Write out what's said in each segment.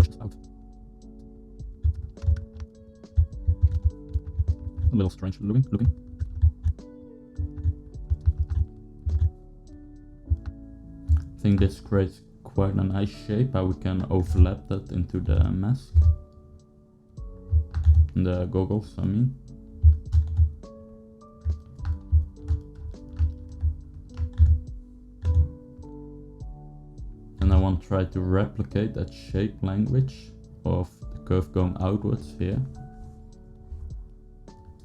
push this out. A little strange looking. I think this creates quite a nice shape, how we can overlap that into the mask. The goggles, I mean. And I want to try to replicate that shape language of the curve going outwards here.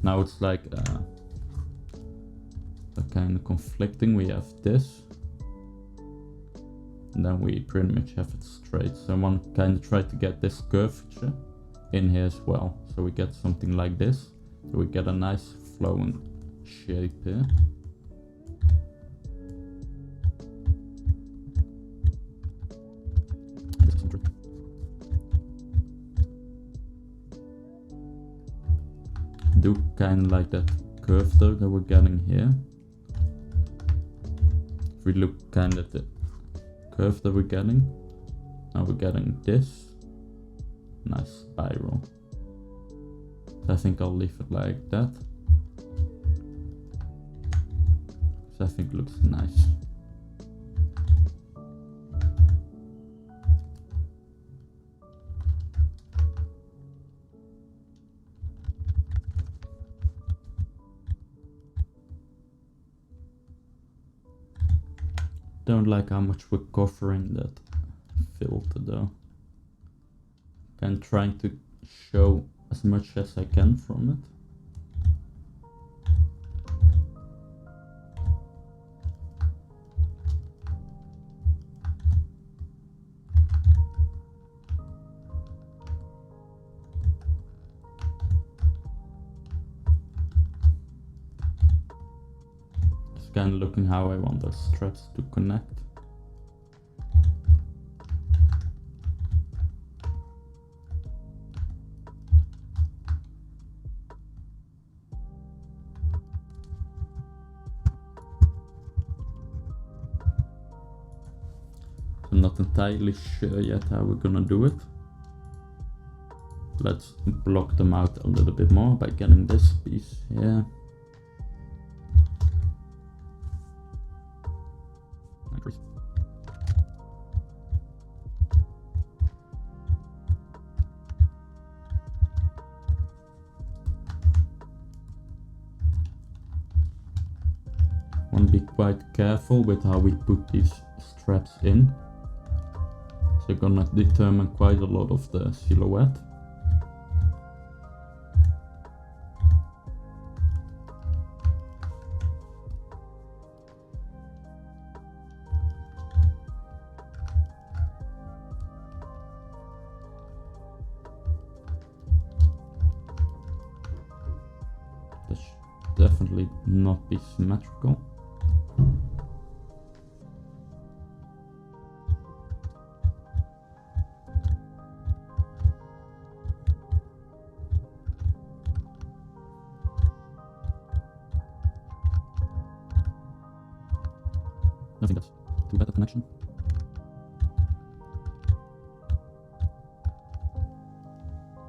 Now it's like a kind of conflicting. We have this, and then we pretty much have it straight. So I want to kind of try to get this curvature in here as well. So we get something like this. So we get a nice flowing shape here. Do kind of like that curve though that we're getting here. If we look kind of at the curve that we're getting, now we're getting this nice spiral. So I think I'll leave it like that. So I think it looks nice. Don't like how much we're covering that filter though. I'm trying to show as much as I can from it. Just kind of looking how I want those straps to connect. I'm not entirely sure yet how we're gonna do it. Let's block them out a little bit more by getting this piece here. Want to be quite careful with how we put these straps in. So you're gonna determine quite a lot of the silhouette. This should definitely not be symmetrical. I think that's too bad a connection.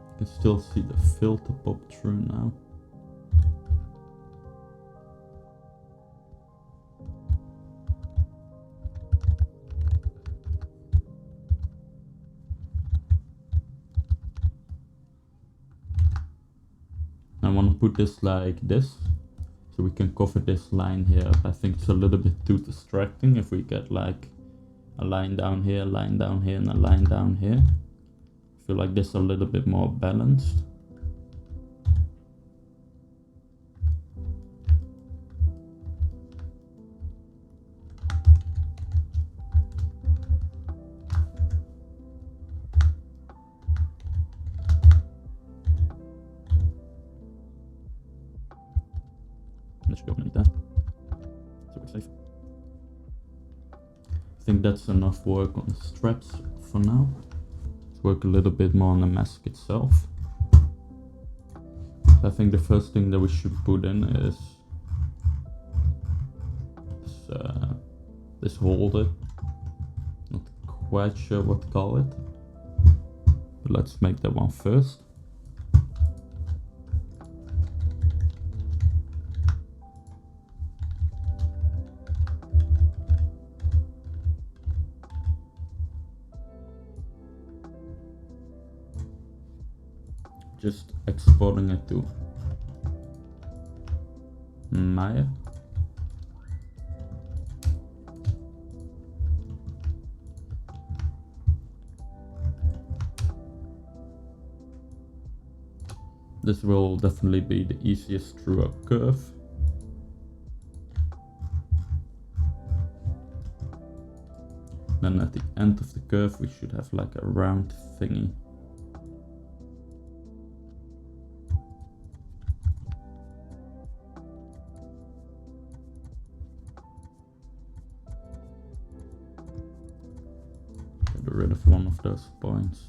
You can still see the filter pop through now. I want to put this like this. So we can cover this line here up. I think it's a little bit too distracting if we get like a line down here, line down here, and a line down here. I feel like this is a little bit more balanced. That should go underneath that. So we're safe. I think that's enough work on the straps for now. Let's work a little bit more on the mask itself. I think the first thing that we should put in is this holder. Not quite sure what to call it. but let's make that one first. Just exporting it to Maya. This will definitely be the easiest through a curve. Then at the end of the curve we should have like a round thingy. Get rid of one of those points.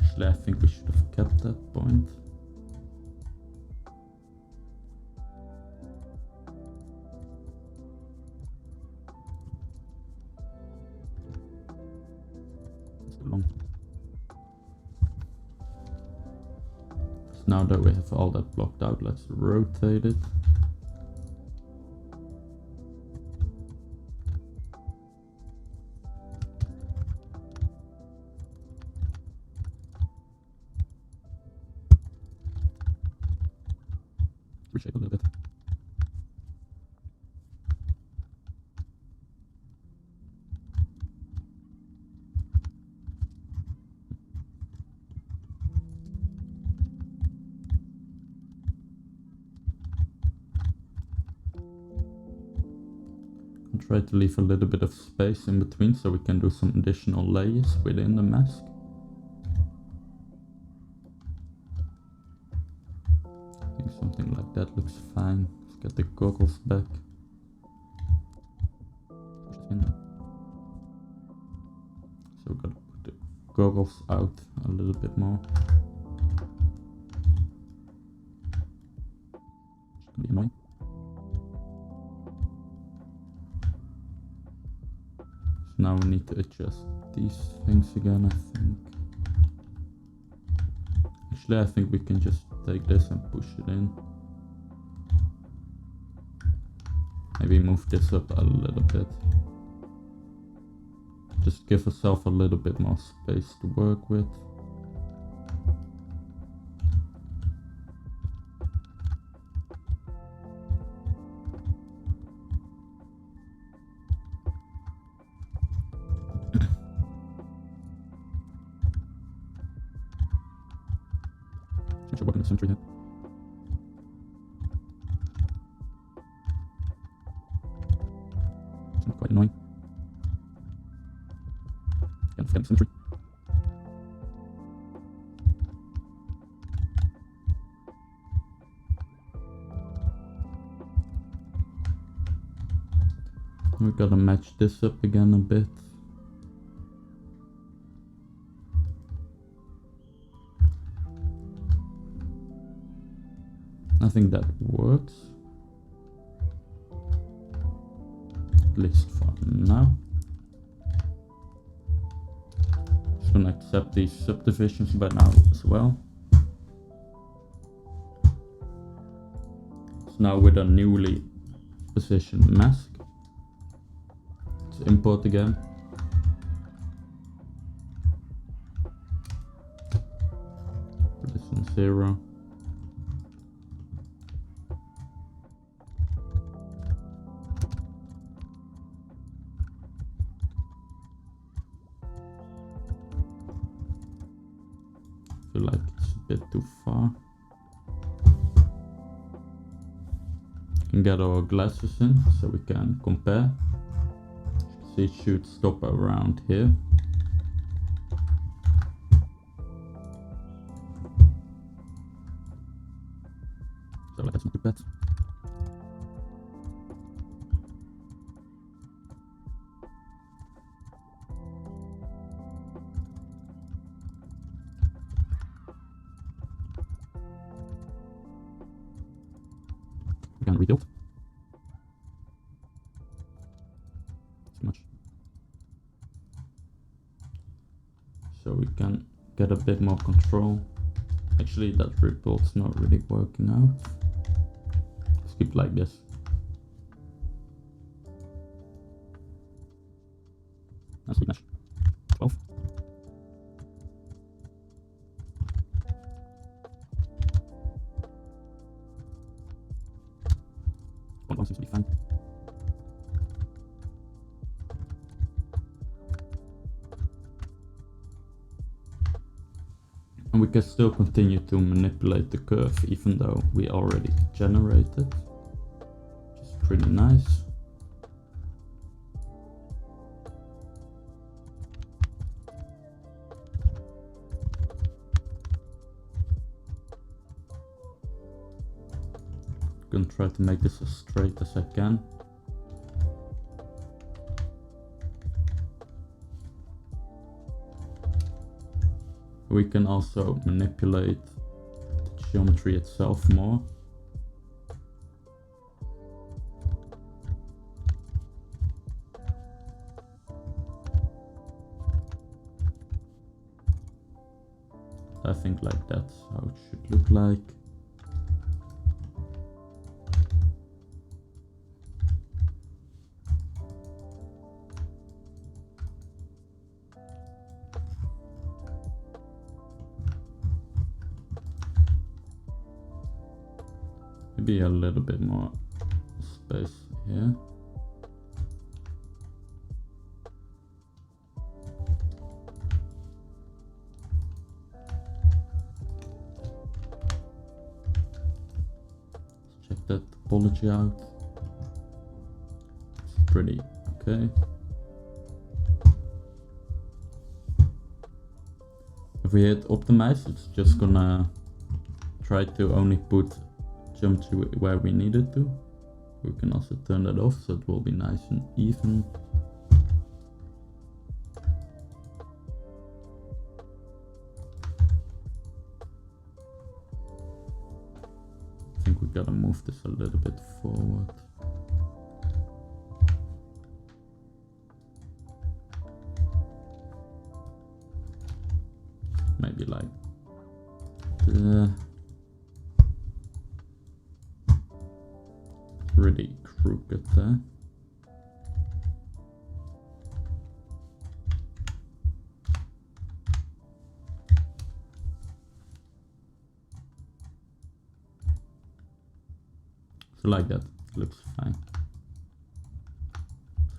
Actually, I think we should have kept that point. Long. So now that we have all that blocked out, let's rotate it. Reshape a little bit. And try to leave a little bit of space in between so we can do some additional layers within the mask. I think something like that looks fine. Let's get the goggles back. So we've got to put the goggles out a little bit more. It's gonna be annoying. So now we need to adjust these things again, I think. Actually, I think we can just take this and push it in. Maybe move this up a little bit. Just give ourselves a little bit more space to work with. We should work on the symmetry here. It's quite annoying. Again, forgetting symmetry. We gotta match this up again a bit. I think that works. At least for now. Just gonna accept these subdivisions by now as well. So now with a newly positioned mask, let's import again. Put this on 0. I feel like it's a bit too far. We can get our glasses in so we can compare. So it should stop around here. So that's not too bad. We can rebuild. Too much. can get a bit more control. Actually, that report's not really working out. Let's keep like this. That's good mesh. 12. One seems to be fine. And we can still continue to manipulate the curve even though we already generated, which is pretty nice. I'm gonna try to make this as straight as I can. We can also manipulate the geometry itself more. I think like that's how it should look like. Maybe a little bit more space here. Let's check that topology out. It's pretty okay. If we hit optimize, it's just gonna try to only put geometry where we need it to. We can also turn that off so it will be nice and even. I think we gotta move this a little bit forward. Maybe like really crooked there. So like that, looks fine.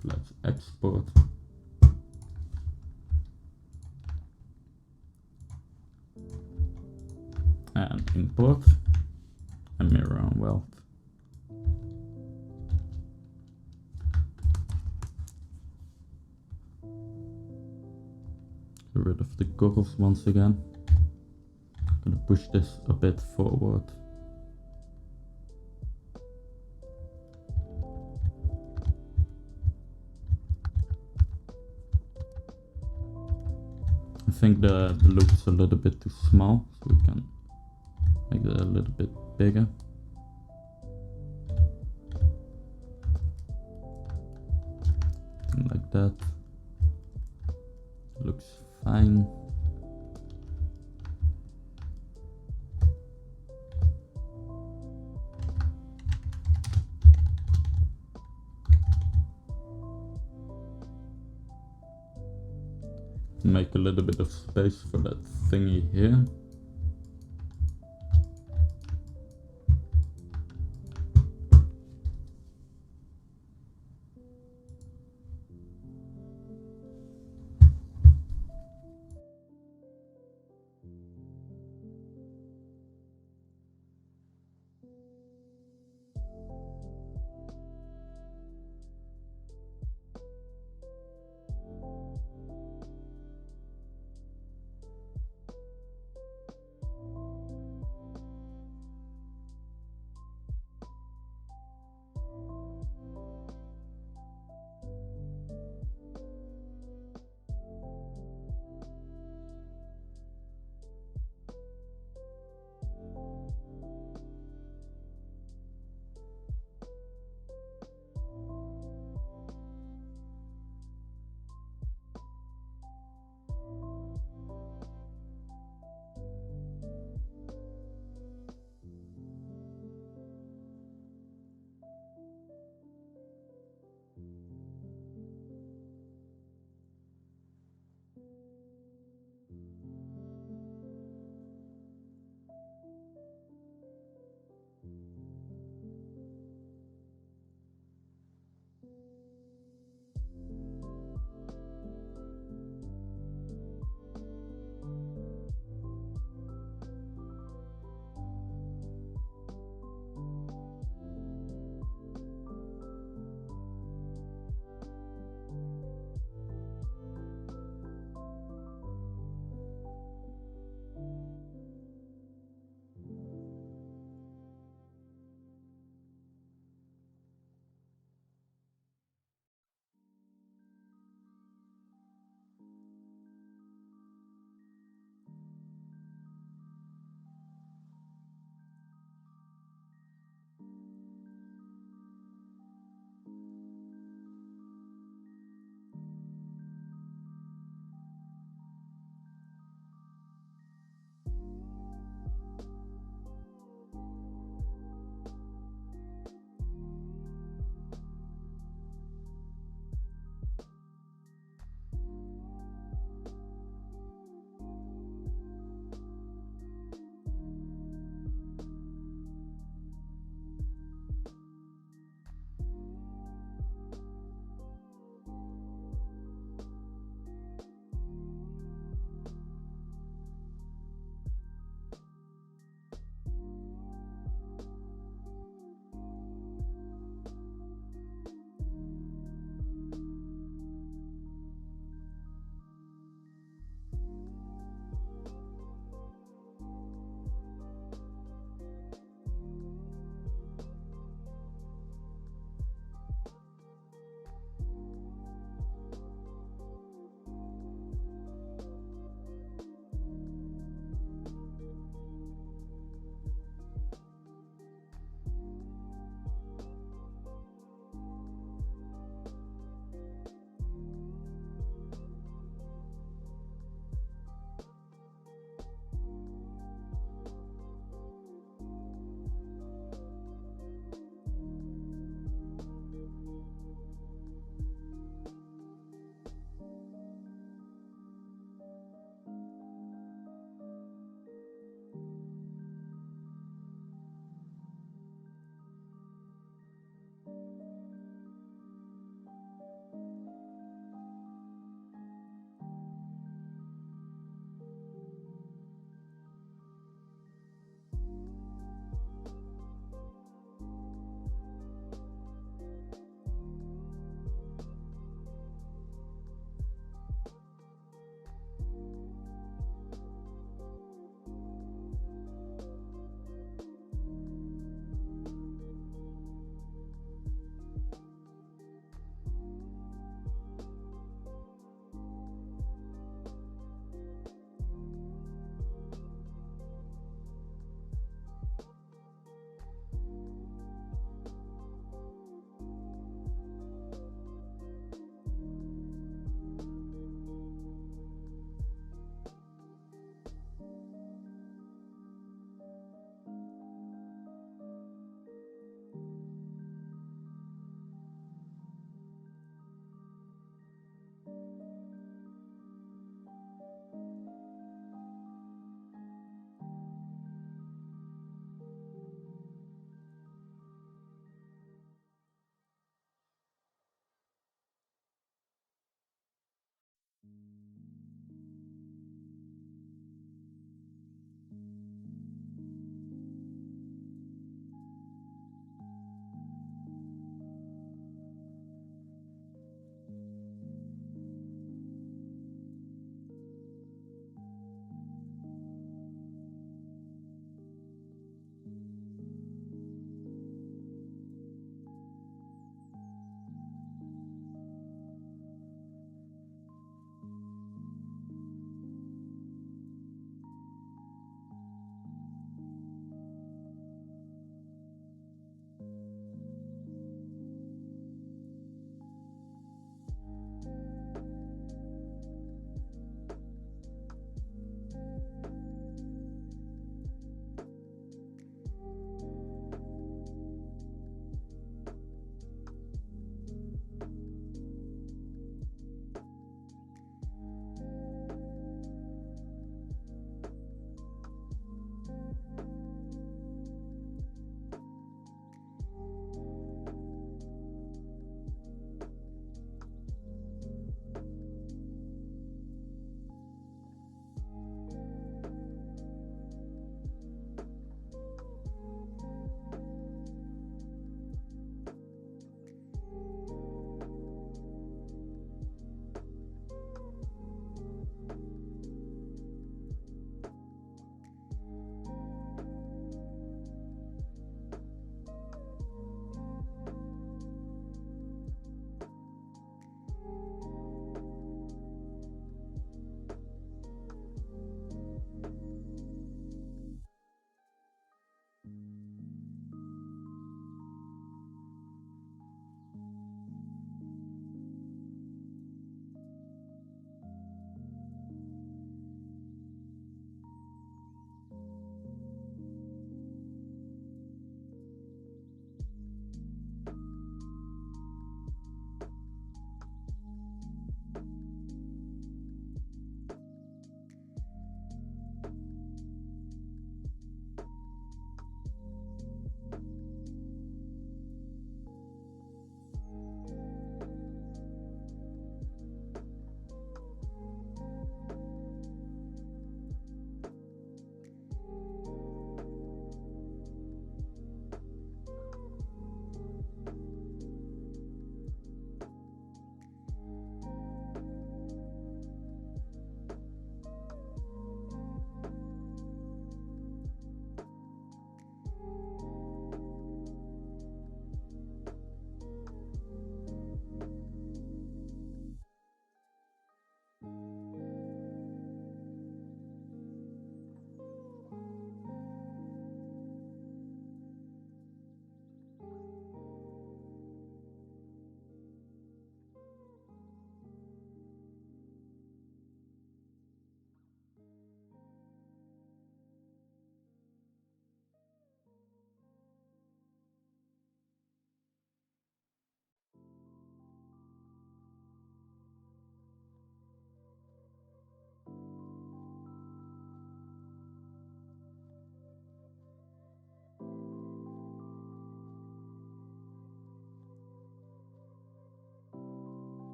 So let's export. And import and mirror on weld. Get rid of the goggles once again. Gonna push this a bit forward. I think the loop is a little bit too small, so we can make it a little bit bigger. Something like that. Looks fine. Make a little bit of space for that thingy here.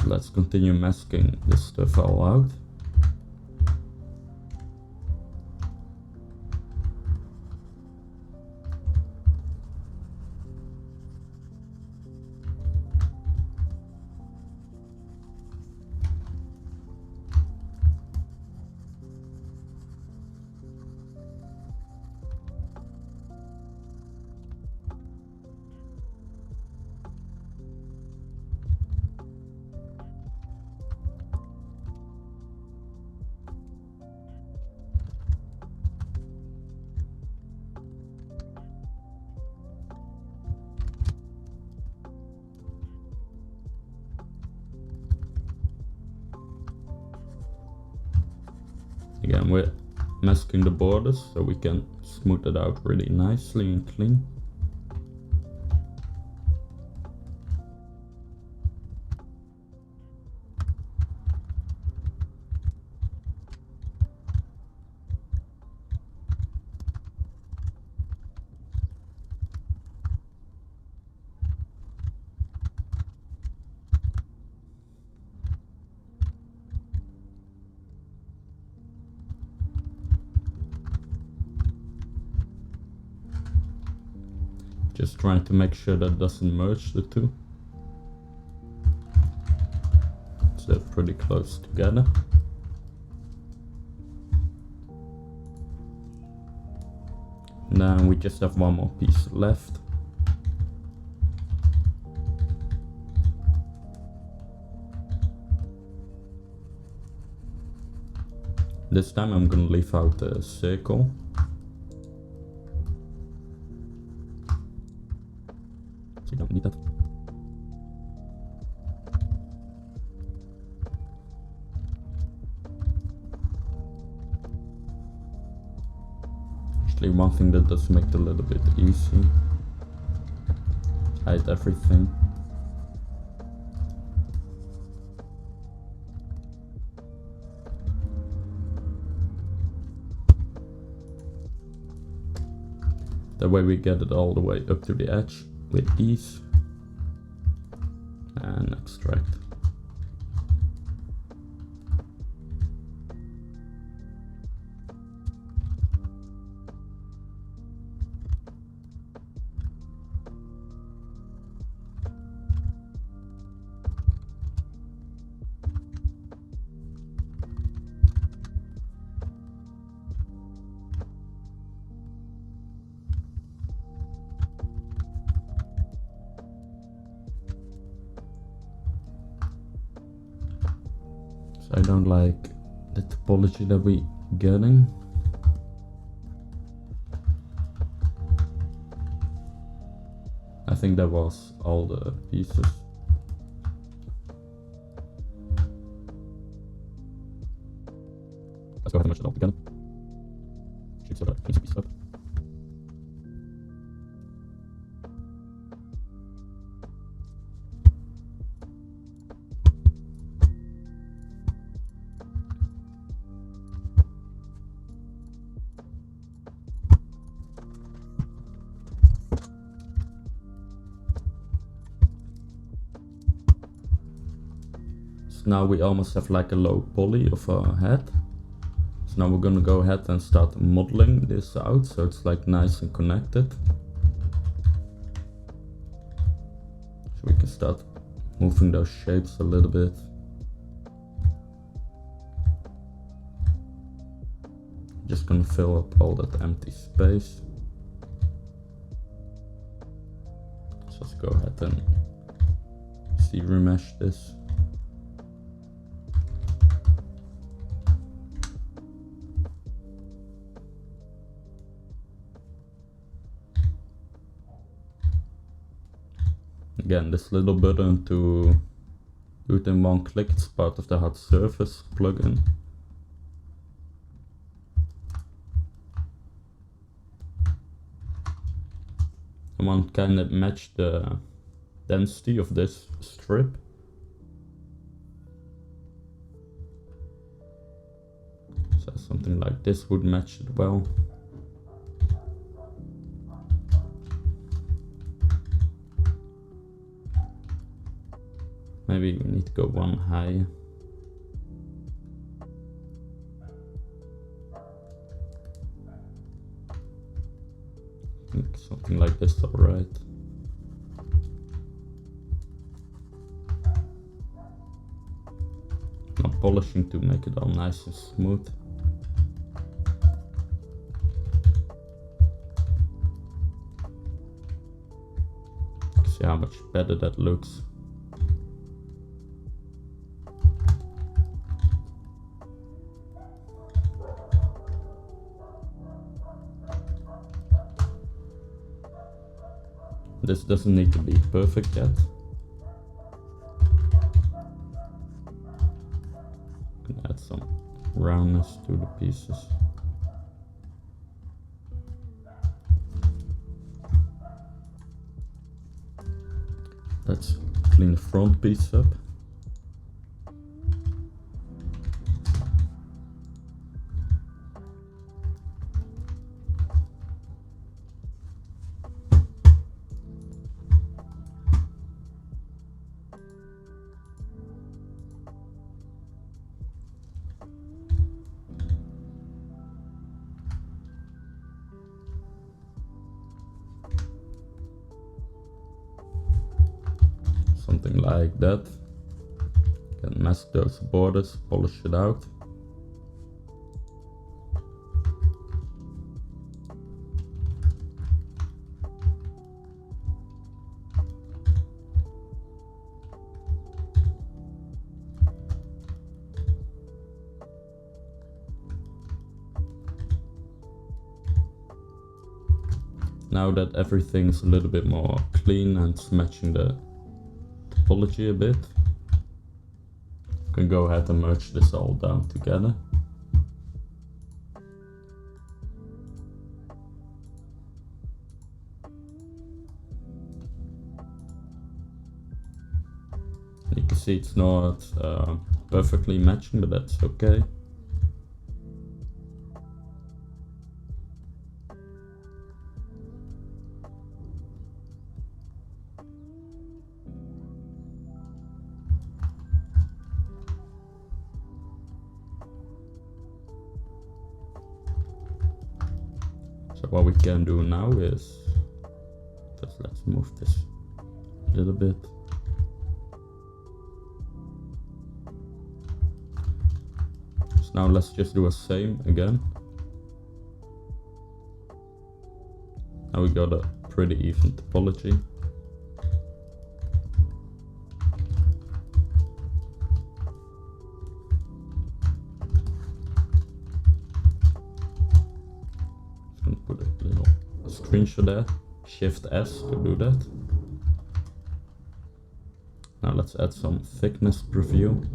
So let's continue masking this stuff all out. Again, we're masking the borders so we can smooth it out really nicely and clean. Just trying to make sure that doesn't merge the two. So they're pretty close together. Now we just have one more piece left. This time I'm gonna leave out the circle. So you don't need that. Actually, one thing that does make it a little bit easy. Hide everything. That way we get it all the way up to the edge with ease. And extract. I don't like the topology that we're getting. I think that was all the pieces. Let's go ahead and merge it all together. Should sort of clean some pieces up. Now we almost have like a low poly of a head. So now we're gonna go ahead and start modeling this out so it's like nice and connected. So we can start moving those shapes a little bit. Just gonna fill up all that empty space. So let's go ahead and remesh this. Again, this little button to do it in one click, it's part of the hard surface plugin. I want to kind of match the density of this strip. So something like this would match it well. Maybe we need to go one higher. I think something like this, alright. Not polishing to make it all nice and smooth. See how much better that looks. This doesn't need to be perfect yet. Can add some roundness to the pieces. Let's clean the front piece up. Something like that. Can mask those borders, polish it out. Now that everything's a little bit more clean and it's matching the topology a bit, you can go ahead and merge this all down together. You can see it's not perfectly matching, but that's okay. So what we can do now is just let's move this a little bit. So now let's just do the same again. Now we got a pretty even topology. Put a little screenshot there, Shift S to do that. Now let's add some thickness preview.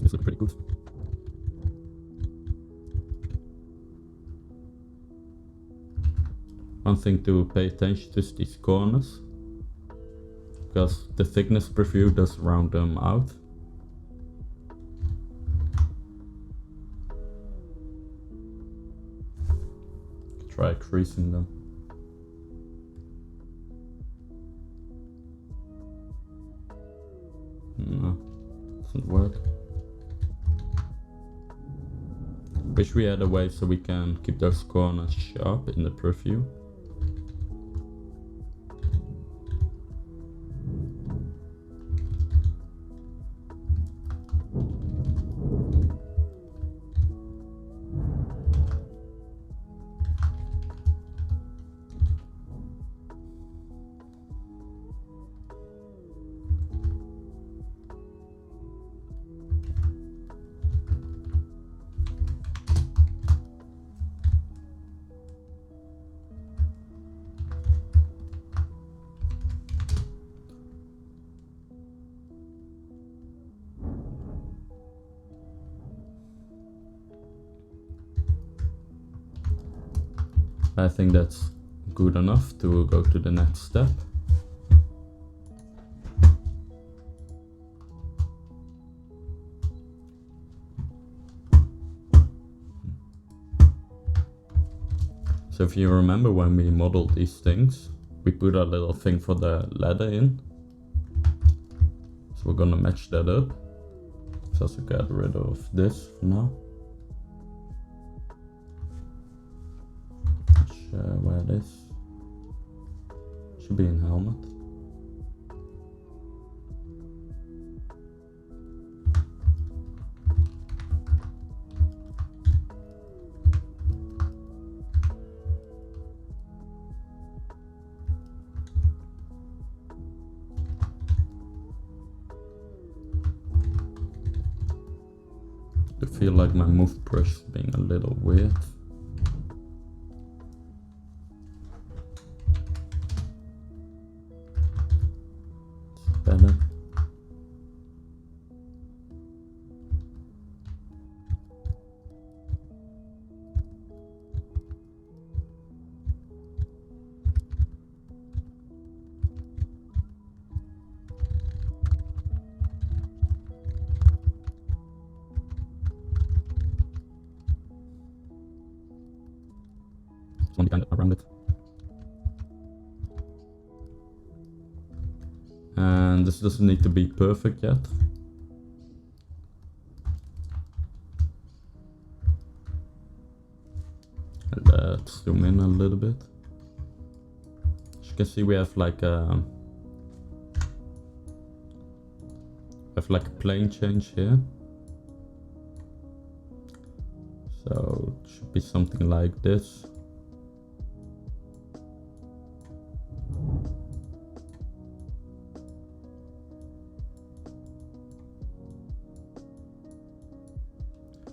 This looks pretty good. One thing to pay attention to is these corners, because the thickness preview does round them out. Try creasing them. No, doesn't work. Wish we had a way so we can keep those corners sharp in the preview. I think that's good enough to go to the next step. So if you remember when we modeled these things, we put a little thing for the ladder in. So we're gonna match that up. Let's also get rid of this for now. Where it is. Should be in helmet. I feel like my move brush is being a little weird. It's better. One kind of around it. And this doesn't need to be perfect yet. Let's zoom in a little bit. As you can see, we have like a plane change here. So it should be something like this.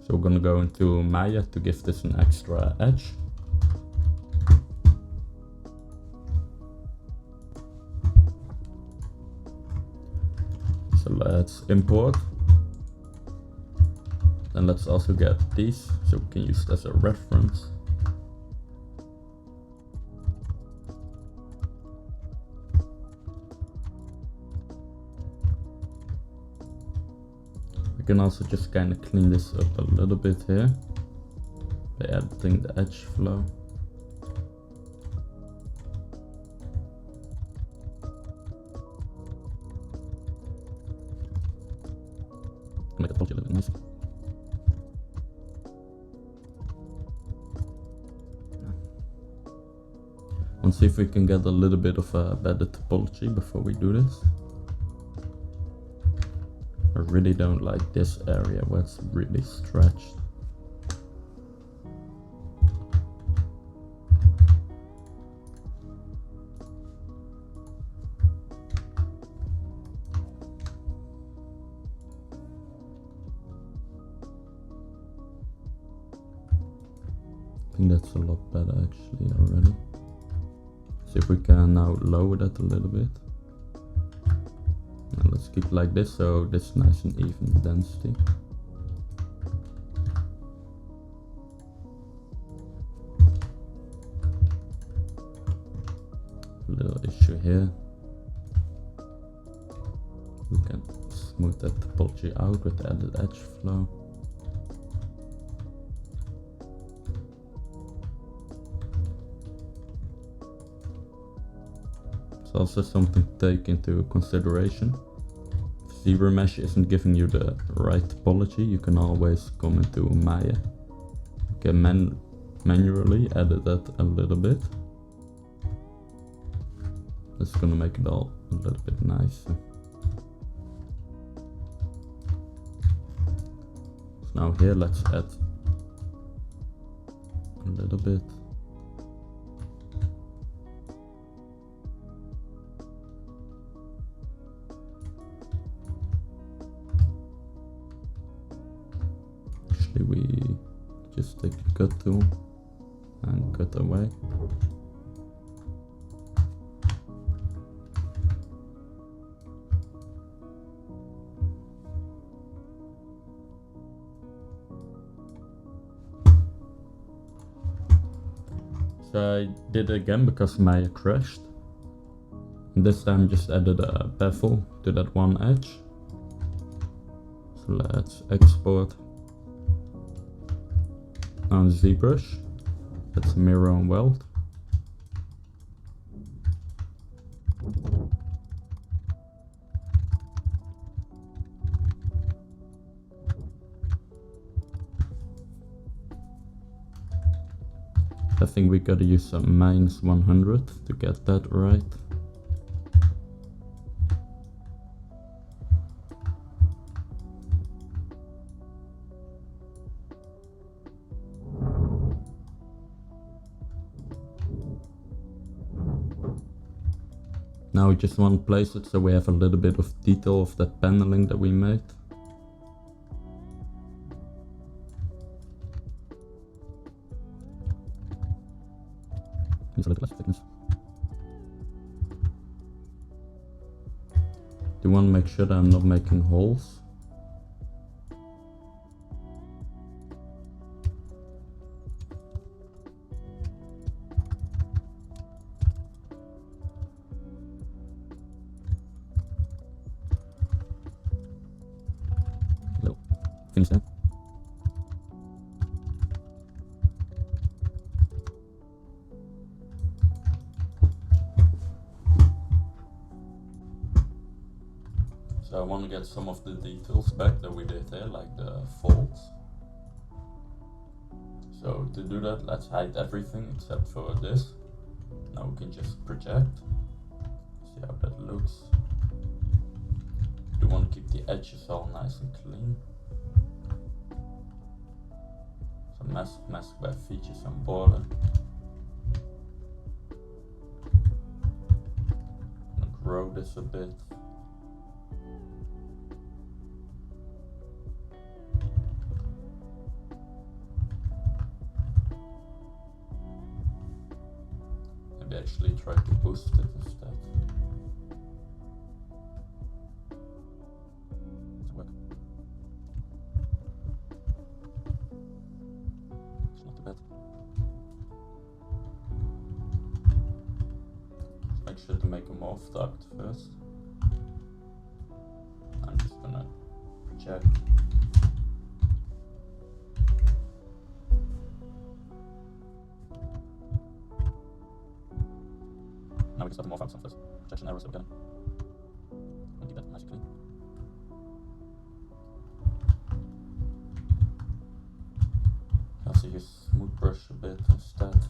So we're gonna go into Maya to give this an extra edge. So let's import. Then let's also get these, so we can use it as a reference. We can also just kind of clean this up a little bit here by editing the edge flow. Make the topology a little bit nicer. Let's see if we can get a little bit of a better topology before we do this. I really don't like this area where it's really stretched. I think that's a lot better actually already. See if we can now lower that a little bit. Now let's keep it like this, so this is nice and even density. A little issue here. We can smooth that topology out with the added edge flow. Also something to take into consideration. If Zbrush isn't giving you the right topology, you can always come into Maya. You can manually edit that a little bit. That's gonna make it all a little bit nicer. So now here let's add a little bit. We just take the cut tool and cut away. So I did it again because Maya crashed. And this time just added a bevel to that one edge. So let's export on Zbrush. Let's mirror and weld. I think we gotta use some -100 to get that right. Now we just want to place it so we have a little bit of detail of that paneling that we made. Needs a little less thickness. Do want to make sure that I'm not making holes. Little finish there. So I want to get some of the details back that we did there, like the folds. So to do that, let's hide everything except for this. Now we can just project. See how that looks. We want to keep the edges all nice and clean. So mask by features and border. I'm gonna grow this a bit. Maybe actually try to boost it instead. Doesn't work. It's not too bad. Just make sure to make a morph duct first. I'm just gonna project. Now we can start to morph out some of those projection errors that we're getting. And keep that nice and clean. You can also use smooth brush a bit instead.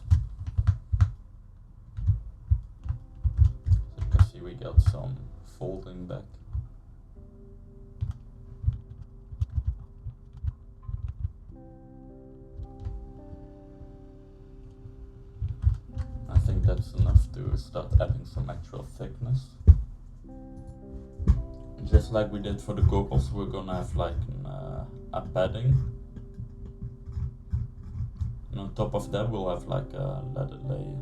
So you can see we got some folding back. I think that's enough to start adding some actual thickness. Just like we did for the goggles, we're gonna have like a padding. And on top of that we'll have like a leather layer.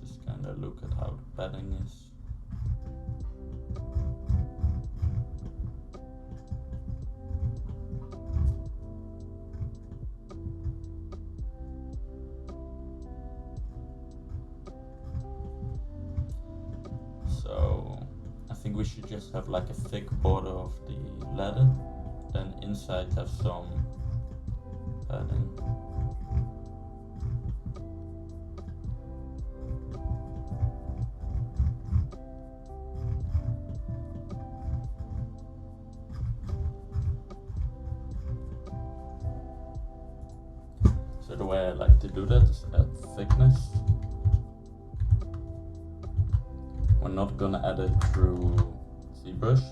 Just kinda look at how the padding is. So I think we should just have like a thick border of the leather, then inside have some padding. So the way I like to do that is add thickness. We're not gonna add it through Zbrush.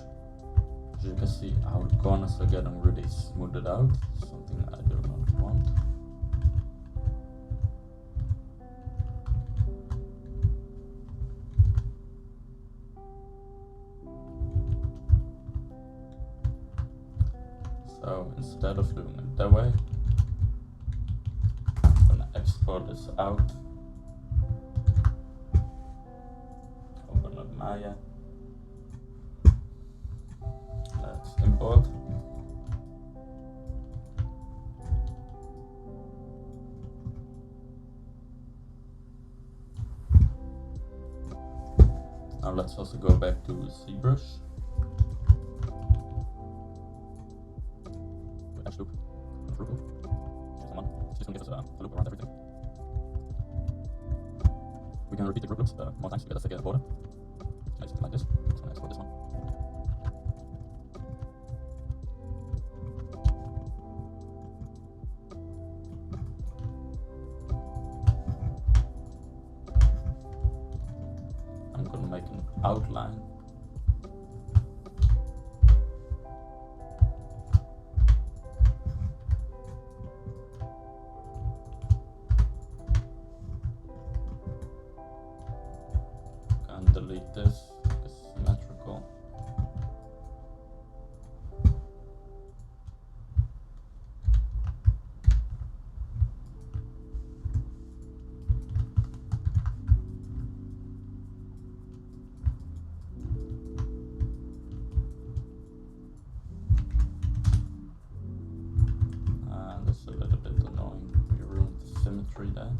As you can see how the corners are getting really smoothed out, something I do not want. So instead of doing it that way, I'm gonna export this out. Open up Maya. Let's import. Now let's also go back to Zbrush. Look, group loop. Here's one. It's just going to give us a loop around everything. We can repeat the group loops more times to get a thicker border. So make something like this. I'm just going to export this one. I'm going to make an outline. And delete this, it's symmetrical. And that's a little bit annoying, we ruined the symmetry there.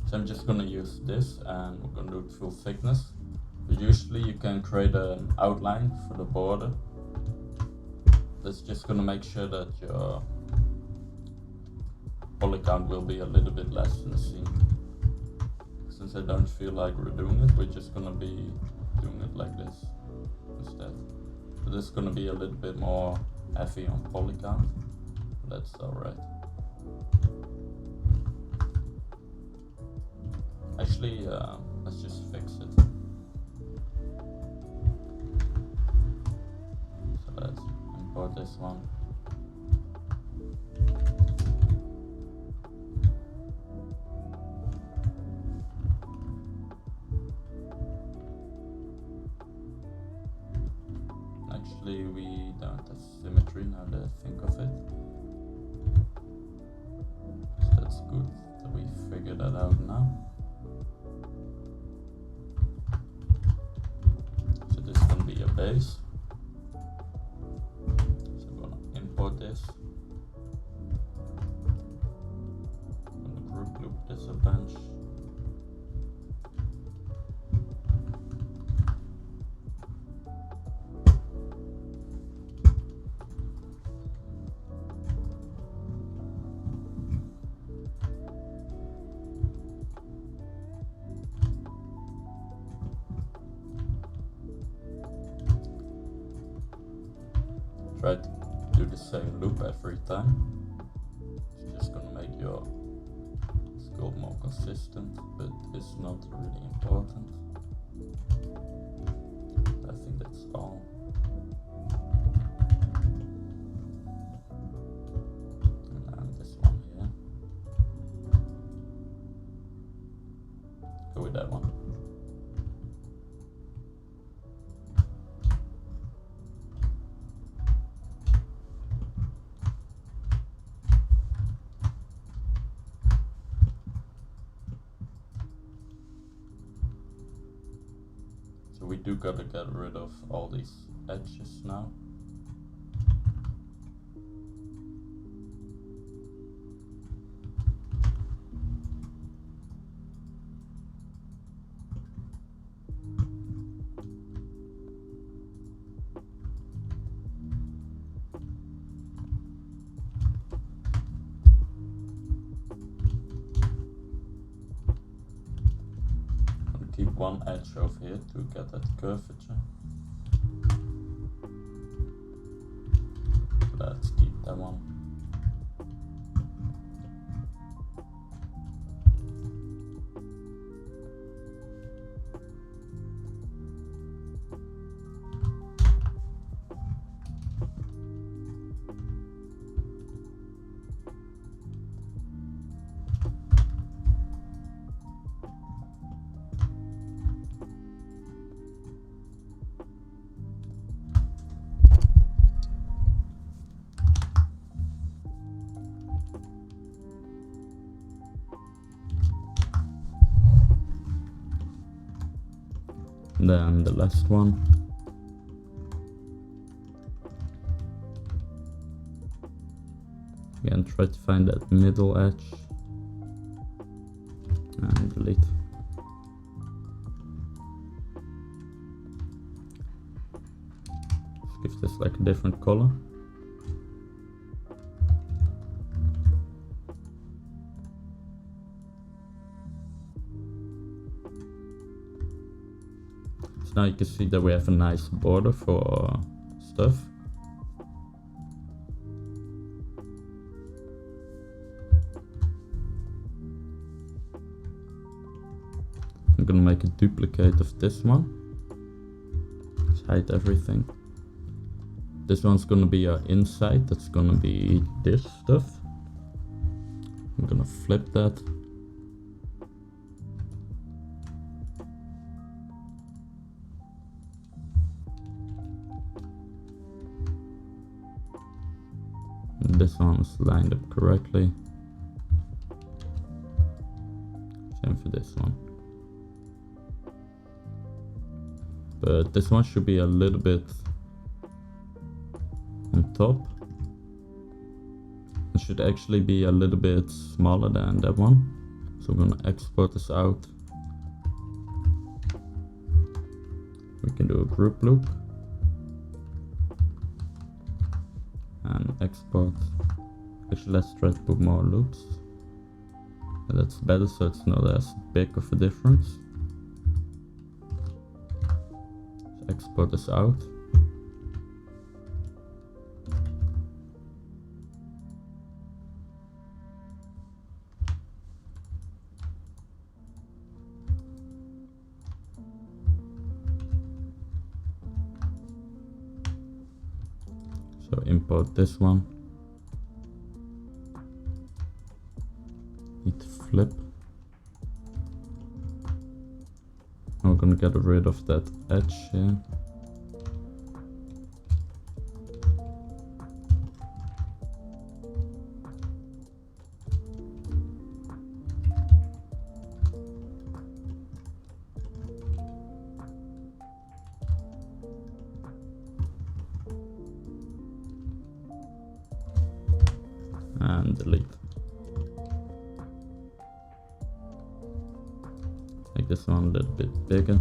So I'm just going to use this and we're going to do it full thickness. But usually you can create an outline for the border. That's just going to make sure that your poly count will be a little bit less in the scene. Since I don't feel like redoing it, we're just going to be doing it like this instead. So this is going to be a little bit more heavy on poly count. That's alright. Actually, let's just fix it. So let's import this one. Actually, we don't have symmetry now that I think of it. So that's good that we figured that out now. Be a base. So I'm gonna import this. I'm gonna group loop this a bunch. Try to do the same loop every time. It's just gonna make your sculpt more consistent, but it's not really important. I think that's all. And this one here. Go with that one. So we do gotta get rid of all these edges now. Keep one edge over here to get that curvature. Let's keep that one. Then the last one. Again, try to find that middle edge and delete. Let's give this just like a different color. So now you can see that we have a nice border for stuff. I'm gonna make a duplicate of this one. Just hide everything. This one's gonna be our inside, that's gonna be this stuff. I'm gonna flip that. And this one is lined up correctly. Same for this one. But this one should be a little bit on top. It should actually be a little bit smaller than that one. So I'm gonna export this out. We can do a group loop. And export. Actually, let's try to put more loops. And that's better, so it's not as big of a difference. So export this out. So import this one. Need to flip. And we're gonna get rid of that edge here. And delete. Make this one a little bit bigger.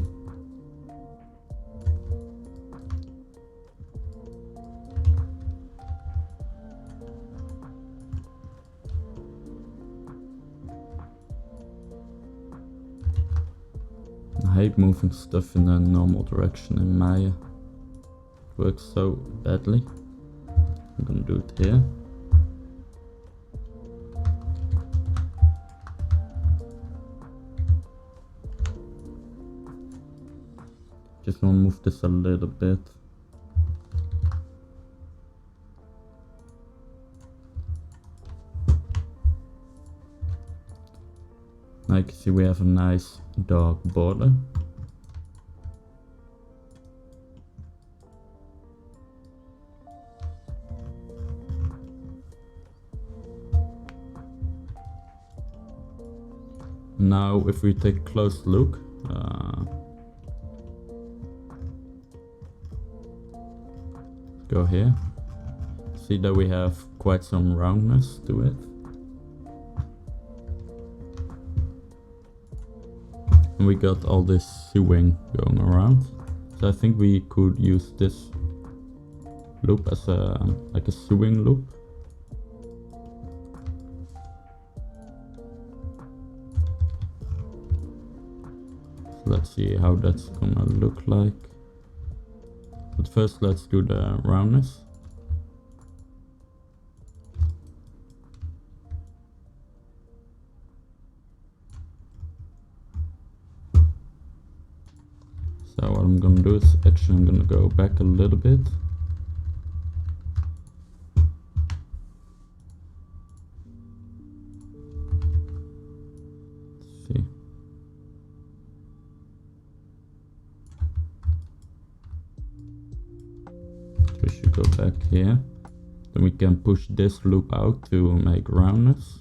I hate moving stuff in the normal direction in Maya. It works so badly. I'm gonna do it here. Just want to move this a little bit. Now you can see we have a nice dark border. Now if we take a close look, go here, see that we have quite some roundness to it. And we got all this sewing going around. So I think we could use this loop as like a sewing loop. So let's see how that's gonna look like. But first let's do the roundness. So what I'm gonna do is actually I'm gonna go back a little bit. Let's see. We should go back here. Then we can push this loop out to make roundness.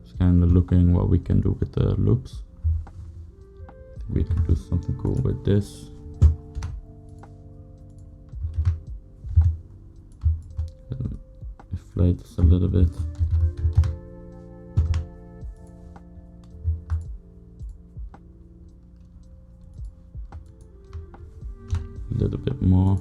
Just kind of looking what we can do with the loops. I think we could do something cool with this. deflate this a little bit. A little bit more.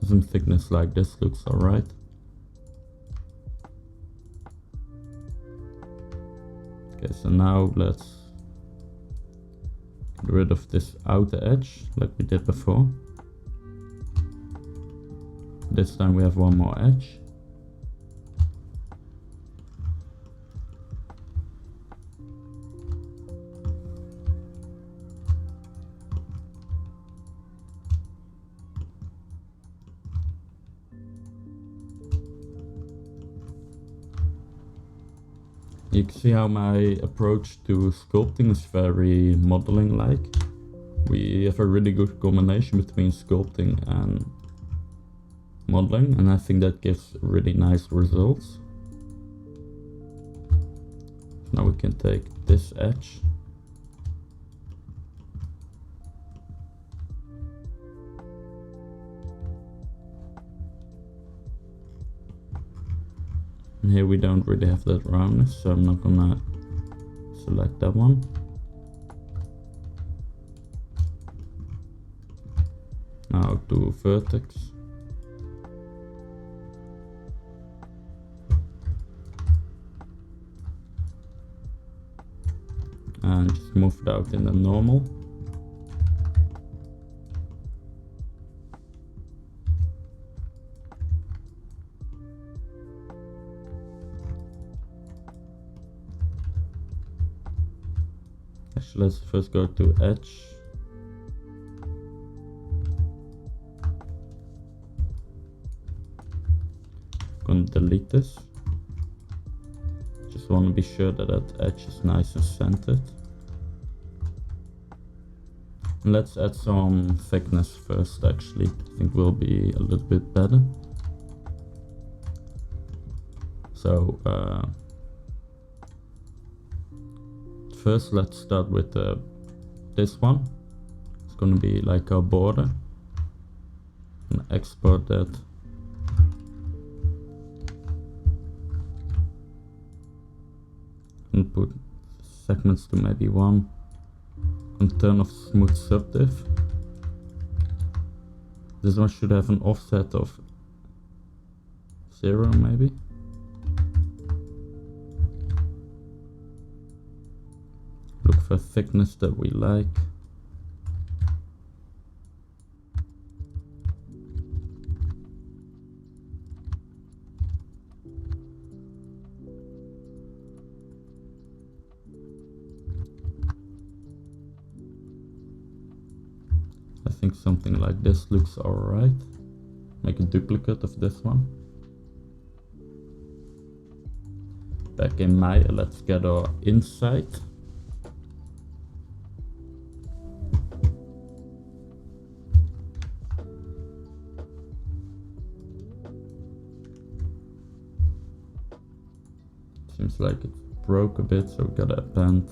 Some thickness like this looks alright. Okay, so now let's get rid of this outer edge like we did before. This time we have one more edge. You can see how my approach to sculpting is very modeling like. We have a really good combination between sculpting and modeling, and I think that gives really nice results. Now we can take this edge. And here we don't really have that roundness, so I'm not gonna select that one. Now to vertex. And just move it out in the normal. Actually, let's first go to edge. Gonna delete this. Just want to be sure that that edge is nice and centered. And let's add some thickness first, actually. I think will be a little bit better. So first let's start with this one. It's gonna be like our border. And export that. And put segments to maybe 1. And turn off smooth subdiv. This one should have an offset of 0 maybe. Look for thickness that we like. I think something like this looks alright. Make a duplicate of this one. Back in Maya, let's get our inside. Seems like it broke a bit, so we gotta append.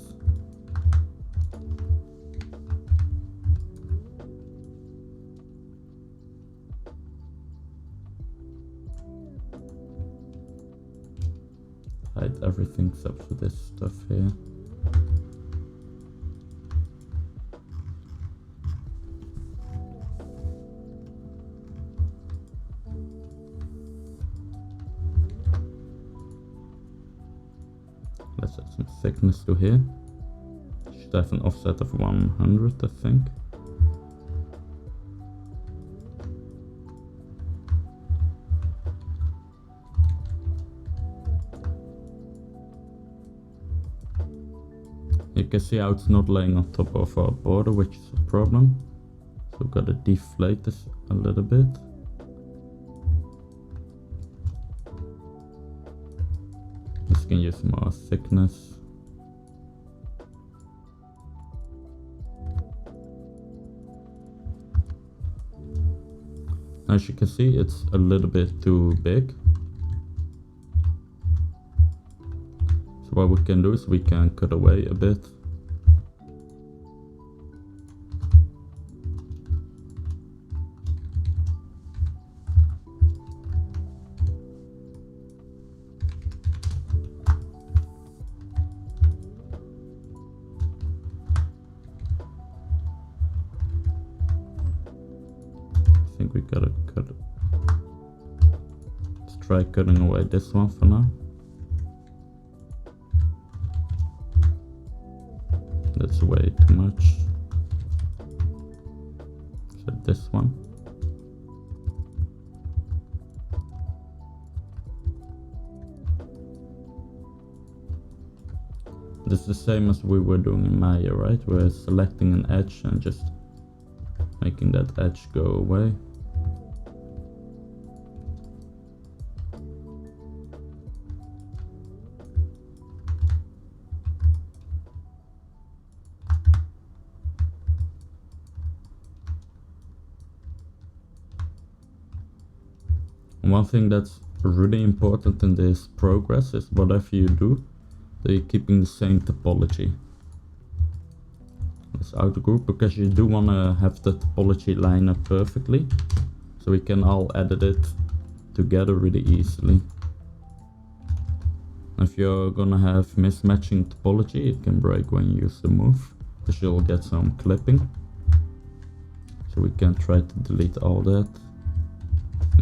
Hide everything except for this stuff here. Let's add some thickness to here. Should have an offset of 100, I think. You can see how it's not laying on top of our border, which is a problem. So we've got to deflate this a little bit. Just can use more thickness. As you can see, it's a little bit too big. So what we can do is we can cut away a bit. I think we gotta cut it. Let's try cutting away this one for now. That's way too much. So this one. This is the same as we were doing in Maya, right? We're selecting an edge and just making that edge go away. One thing that's really important in this progress is whatever you do, that you're keeping the same topology. This outer group, because you do want to have the topology line up perfectly, so we can all edit it together really easily. If you're gonna have mismatching topology, it can break when you use the move, because you'll get some clipping. So we can try to delete all that.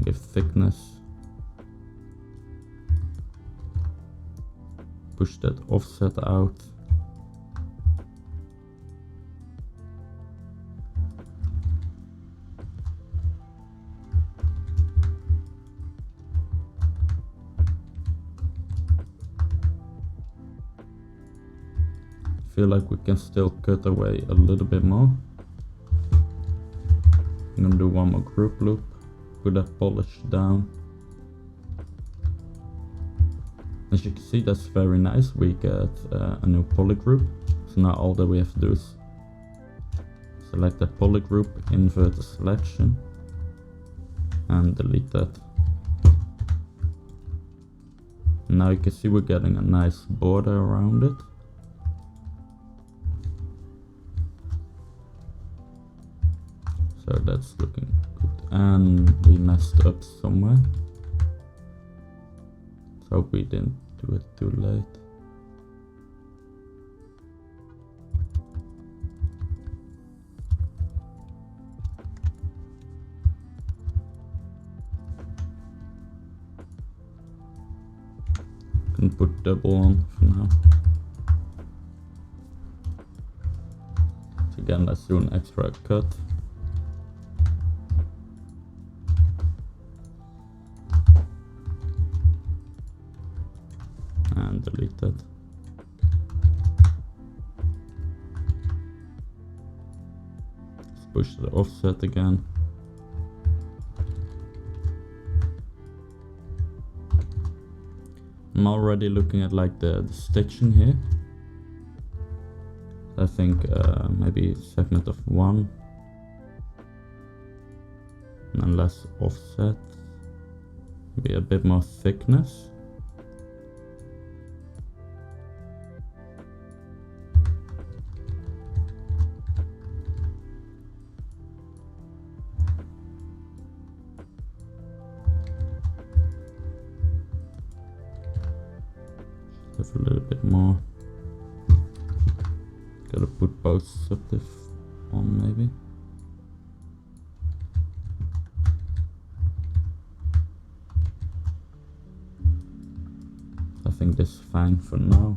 Give thickness, push that offset out, feel like we can still cut away a little bit more. I'm gonna do one more group loop. Put that polish down. As you can see, that's very nice. We get a new poly group. So now all that we have to do is select the poly group, invert the selection, and delete that. Now you can see we're getting a nice border around it. So that's looking good. And we messed up somewhere. So we didn't do it too late. Can put double on for now. So again, let's do an extra cut. And delete that. Let's push the offset again. I'm already looking at like the stitching here. I think maybe segment of 1 and then less offset, maybe a bit more thickness. A little bit more. Gotta put both subdiv on maybe. I think this is fine for now.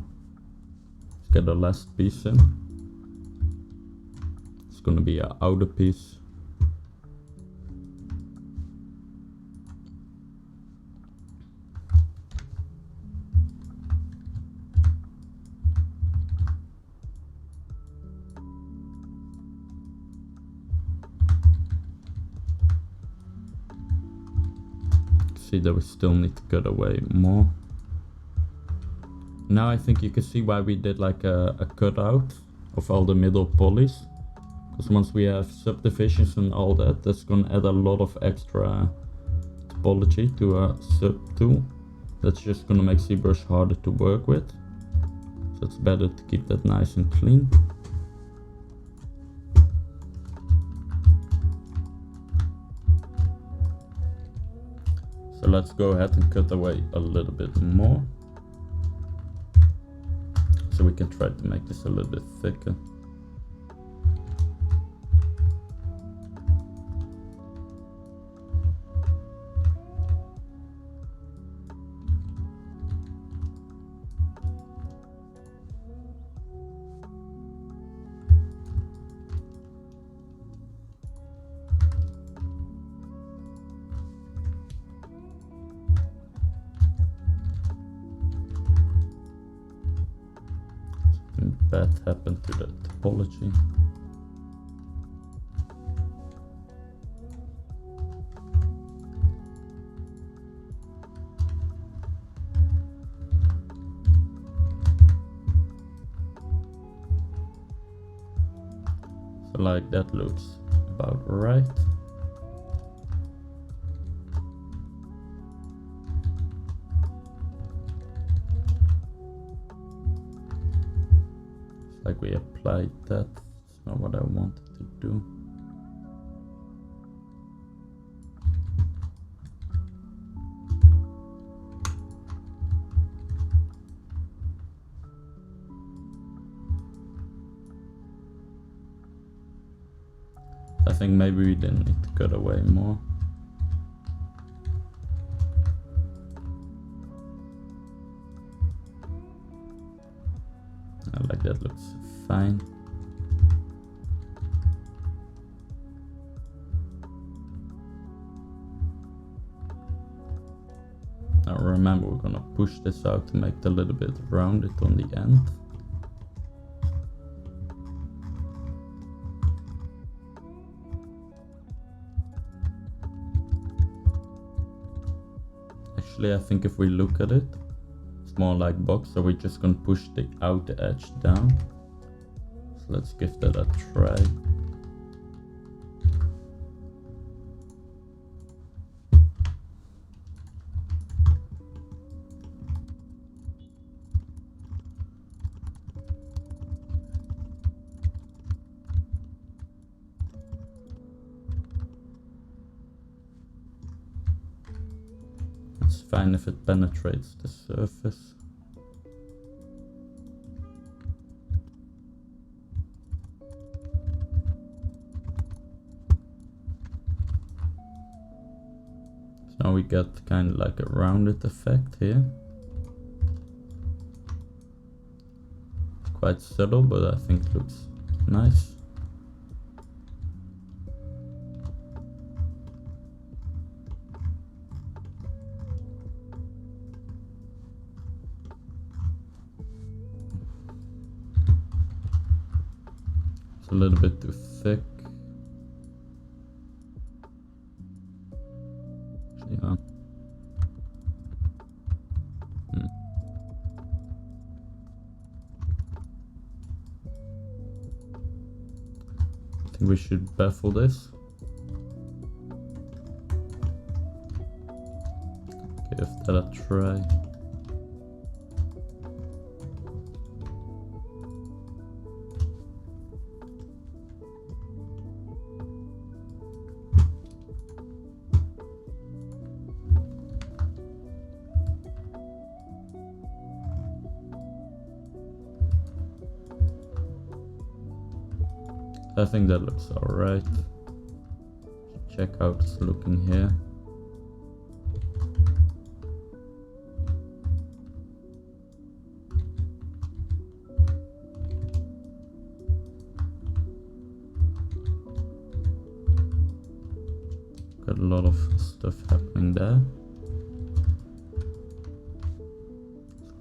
Let's get the last piece in. It's gonna be an outer piece. See that we still need to cut away more. Now I think you can see why we did like a cutout of all the middle polys, Because once we have subdivisions and all that, that's gonna add a lot of extra topology to a sub tool. That's just gonna make Zbrush harder to work with. So it's better to keep that nice and clean. So let's go ahead and cut away a little bit more. So we can try to make this a little bit thicker. Bad happened to the topology. So like that looks about right. Like we applied that, it's not what I wanted to do. I think maybe we didn't need to cut away more. Like that looks fine. Now remember, we're gonna push this out to make it a little bit rounded on the end. Actually, I think if we look at it, more like box, so we're just gonna push the outer edge down. So let's give that a try. It's fine if it penetrates the surface. So now we get kind of like a rounded effect here. It's quite subtle, but I think it looks nice. A little bit too thick. Yeah. I think we should baffle this. Give that a try. I think that looks alright. Check how it's looking here. Got a lot of stuff happening there.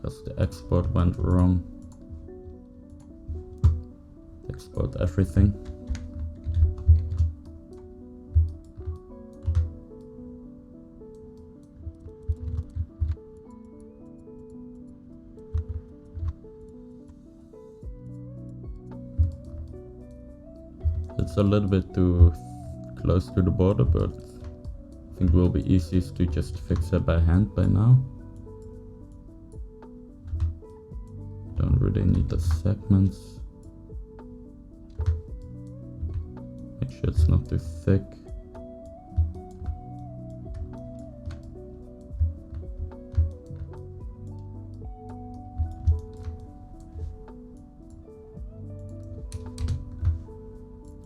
Because the export went wrong. Export everything. It's a little bit too close to the border, but I think it will be easiest to just fix it by hand by now. Don't really need the segments. Make sure it's not too thick.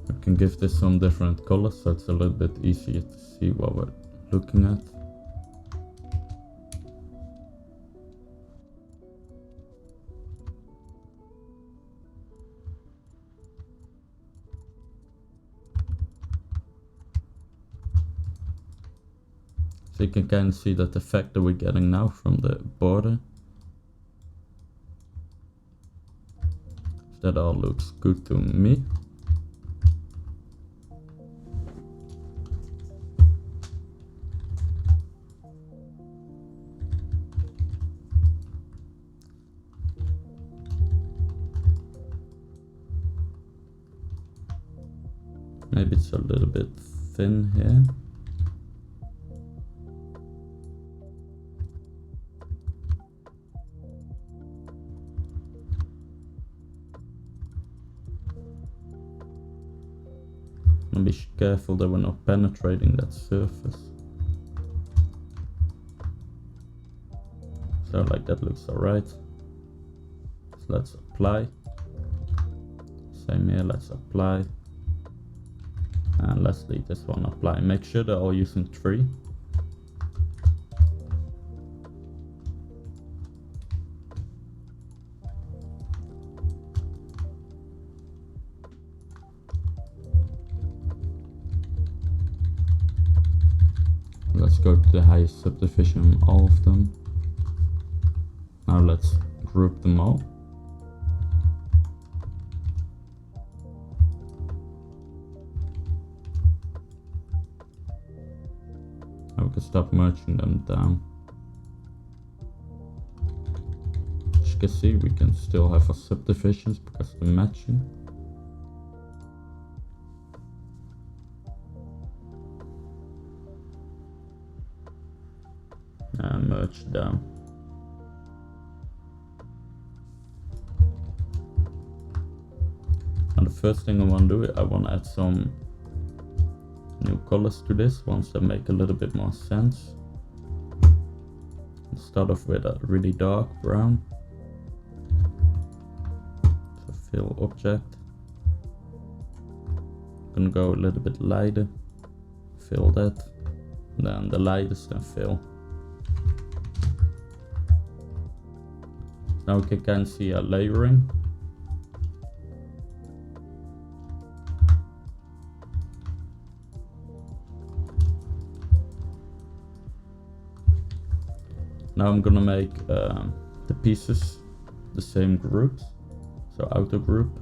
I can give this some different colors so it's a little bit easier to see what we're looking at. So you can kind of see that effect that we're getting now from the border. That all looks good to me. Maybe it's a little bit thin here. And be careful that we're not penetrating that surface. So like that looks alright. So let's apply. Same here, let's apply. And let's leave this one apply. Make sure they're all using 3. Let's go to the highest subdivision on all of them. Now let's group them all. Now we can stop merging them down. As you can see, we can still have our subdivisions because they're matching. And merge down. And the first thing I want to do, I want to add some new colors to this, ones that make a little bit more sense. Let's start off with a really dark brown. So fill object. I'm gonna go a little bit lighter. Fill that. And then the lightest and fill. Now we can kind of see our layering. Now I'm gonna make the pieces the same groups. So auto group.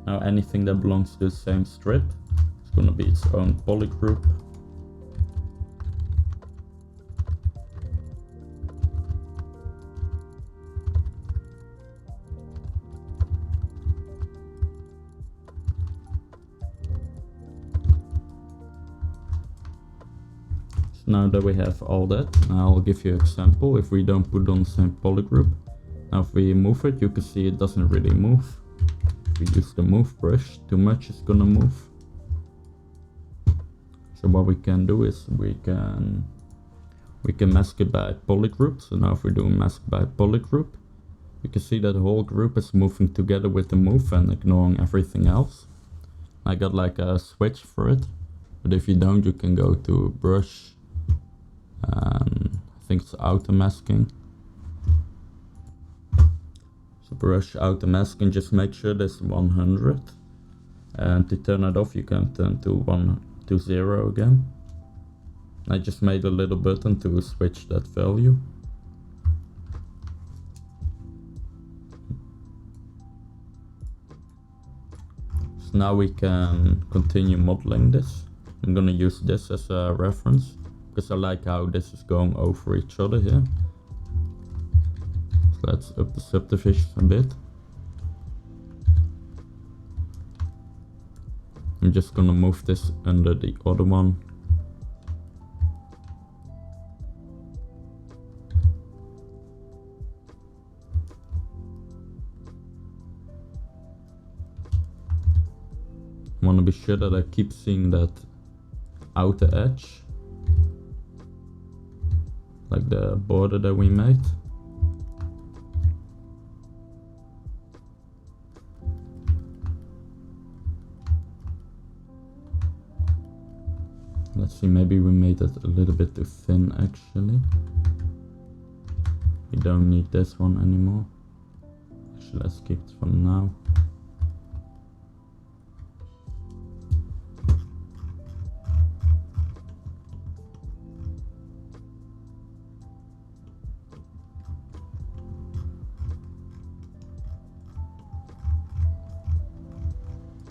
Now anything that belongs to the same strip is gonna be its own poly group. Now that we have all that, I'll give you an example. If we don't put on the same poly group, now if we move it, you can see it doesn't really move. If we use the move brush, too much is gonna move. So what we can do is we can mask it by poly group. So now if we do mask by poly group, you can see that the whole group is moving together with the move and ignoring everything else. I got like a switch for it, but if you don't, you can go to brush. I think it's auto masking. So brush auto masking, just make sure there's 100. And to turn it off, you can turn to 0 again. I just made a little button to switch that value. So now we can continue modeling this. I'm gonna use this as a reference, because I like how this is going over each other here. So let's up the subdivision a bit. I'm just gonna move this under the other one. I want to be sure that I keep seeing that outer edge, like the border that we made. Let's see, maybe we made it a little bit too thin actually. We don't need this one anymore. Actually, let's keep it for now.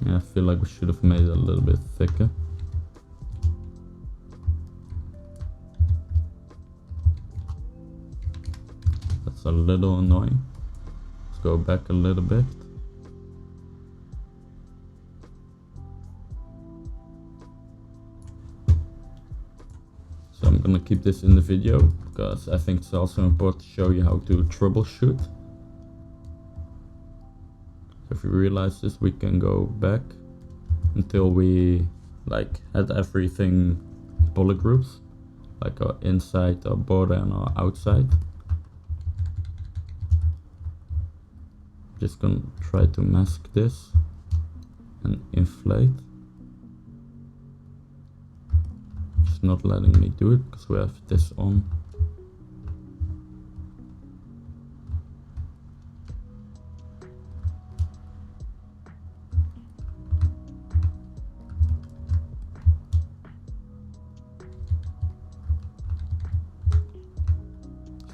Yeah, I feel like we should have made it a little bit thicker. That's a little annoying. Let's go back a little bit. So I'm gonna keep this in the video because I think it's also important to show you how to troubleshoot. So if you realize this, we can go back until we like had everything polygroups, like our inside, our border and our outside. Just gonna try to mask this and inflate. It's not letting me do it because we have this on.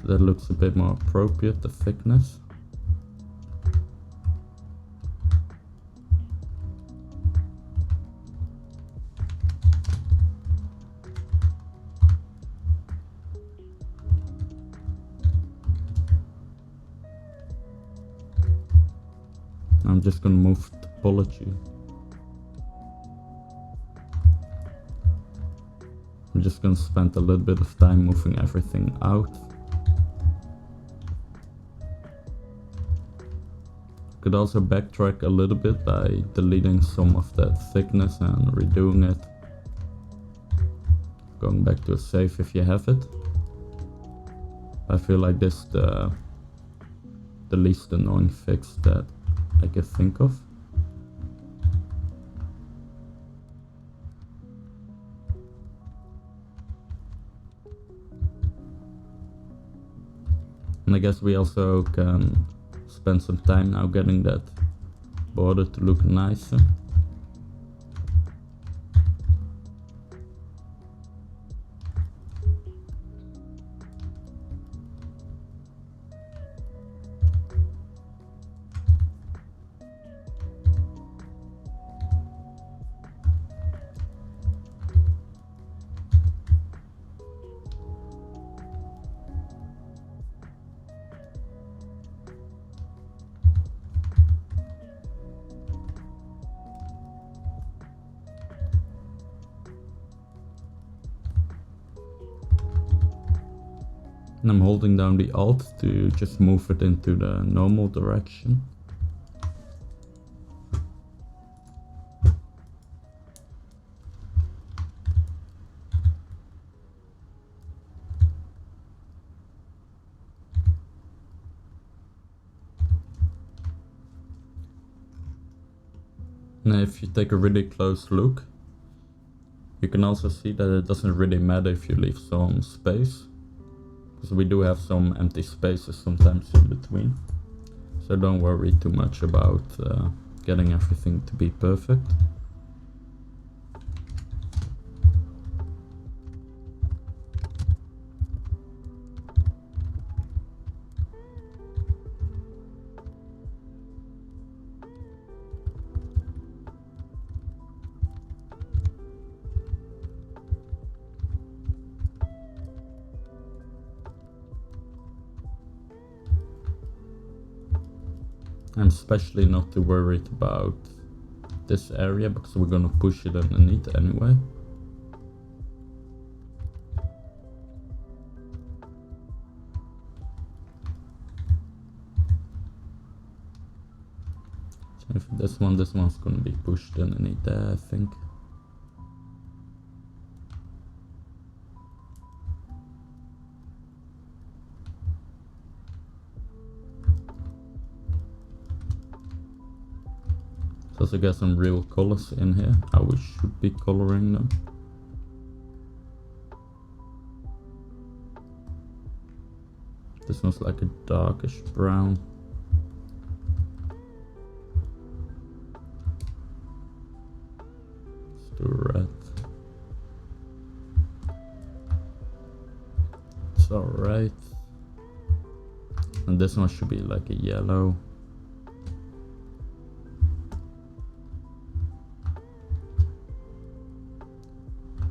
So that looks a bit more appropriate, the thickness. I'm just gonna move topology. I'm just gonna spend a little bit of time moving everything out. Could also backtrack a little bit by deleting some of that thickness and redoing it. Going back to a save if you have it. I feel like this is the least annoying fix that I could think of. And I guess we also can spend some time now getting that border to look nicer. And I'm holding down the Alt to just move it into the normal direction. Now if you take a really close look, you can also see that it doesn't really matter if you leave some space. Because we do have some empty spaces sometimes in between. So don't worry too much about getting everything to be perfect. I'm especially not too worried about this area because we're gonna push it underneath anyway. So if this one's gonna be pushed underneath there, I think. Also get some real colors in here, how we should be coloring them. This one's like a darkish brown. Let's do red. It's alright. And this one should be like a yellow.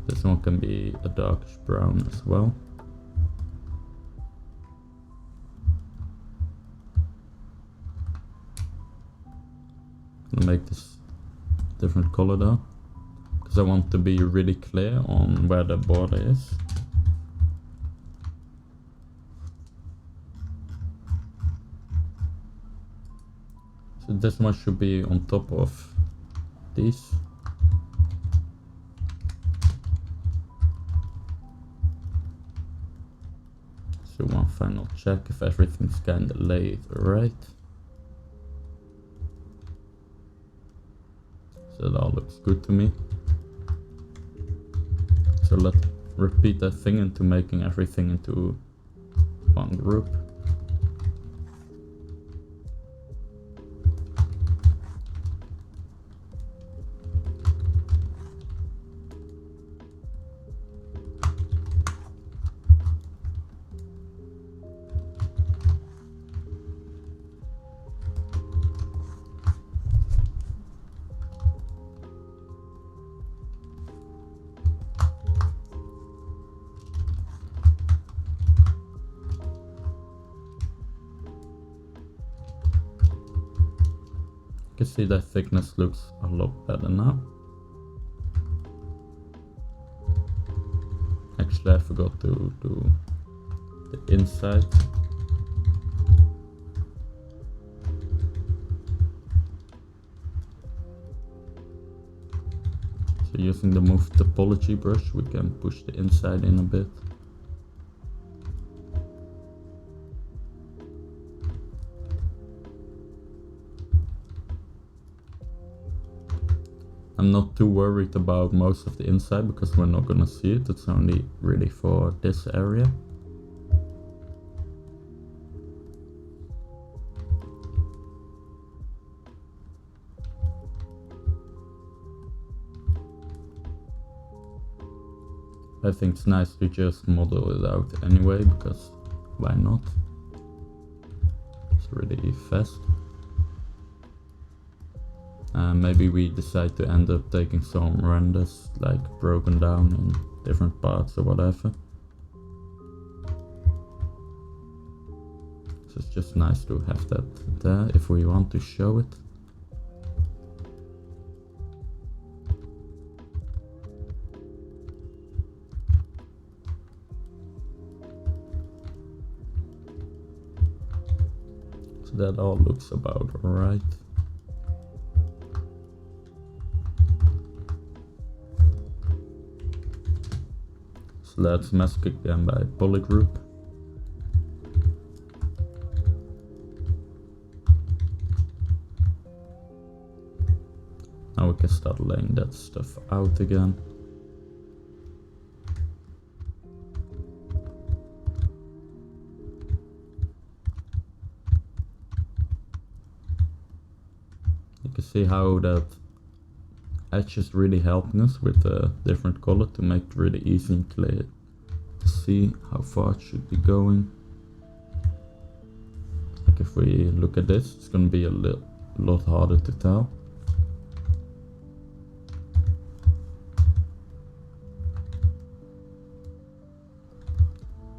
This one can be a darkish brown as well. I'm gonna make this different color though, because I want to be really clear on where the border is. So this one should be on top of these. So one final check if everything's kinda laid right. So that all looks good to me. So let's repeat that thing into making everything into one group. You can see that thickness looks a lot better now. Actually, I forgot to do the inside. So using the move topology brush, we can push the inside in a bit. I'm not too worried about most of the inside because we're not gonna see it, it's only really for this area. I think it's nice to just model it out anyway, because why not? It's really fast. Maybe we decide to end up taking some renders like broken down in different parts or whatever. So it's just nice to have that there if we want to show it. So that all looks about alright. So let's mask again by polygroup. Now we can start laying that stuff out again. You can see how that edge is really helping us with a different color to make it really easy and clear to see how far it should be going. Like if we look at this, it's going to be a lot harder to tell.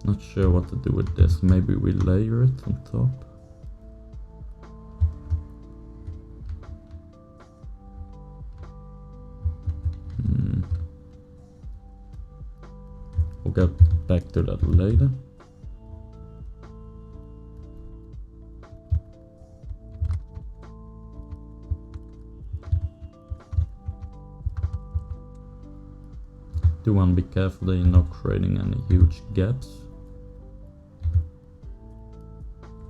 Not sure what to do with this, maybe we layer it on top. get back to that later. Do want to be careful that you're not creating any huge gaps.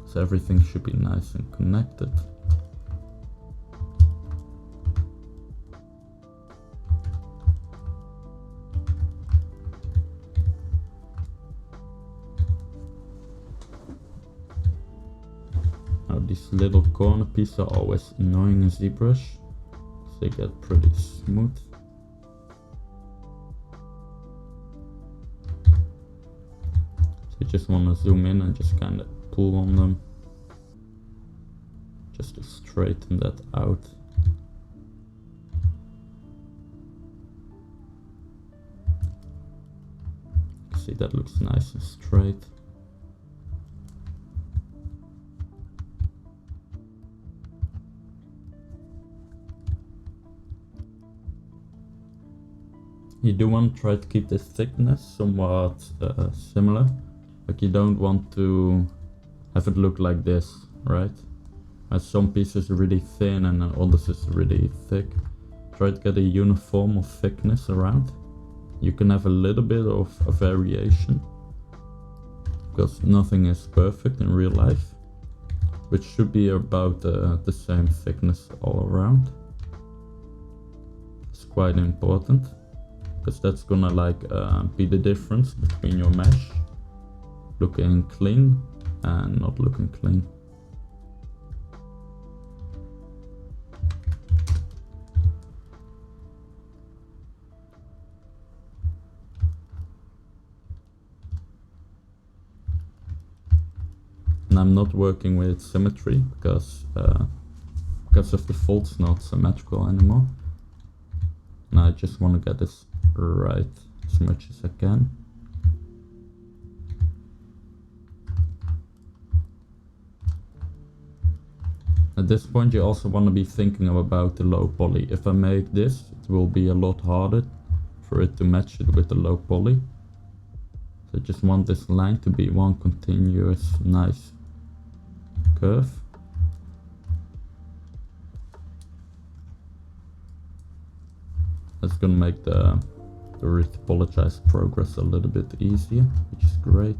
So everything should be nice and connected. Now these little corner pieces are always annoying in Zbrush, because they get pretty smooth. You just want to zoom in and just kind of pull on them, just to straighten that out. See, that looks nice and straight. You do want to try to keep the thickness somewhat similar. Like you don't want to have it look like this, right? As some pieces are really thin and others is really thick. Try to get a uniform of thickness around. You can have a little bit of a variation, because nothing is perfect in real life, which should be about the same thickness all around. It's quite important, because that's gonna like be the difference between your mesh looking clean and not looking clean. And I'm not working with symmetry because of the fault's not symmetrical anymore. And I just want to get this right as much as I can. At this point you also want to be thinking about the low poly. If I make this, it will be a lot harder for it to match it with the low poly. So I just want this line to be one continuous nice curve. That's gonna make the retopologized progress a little bit easier, which is great.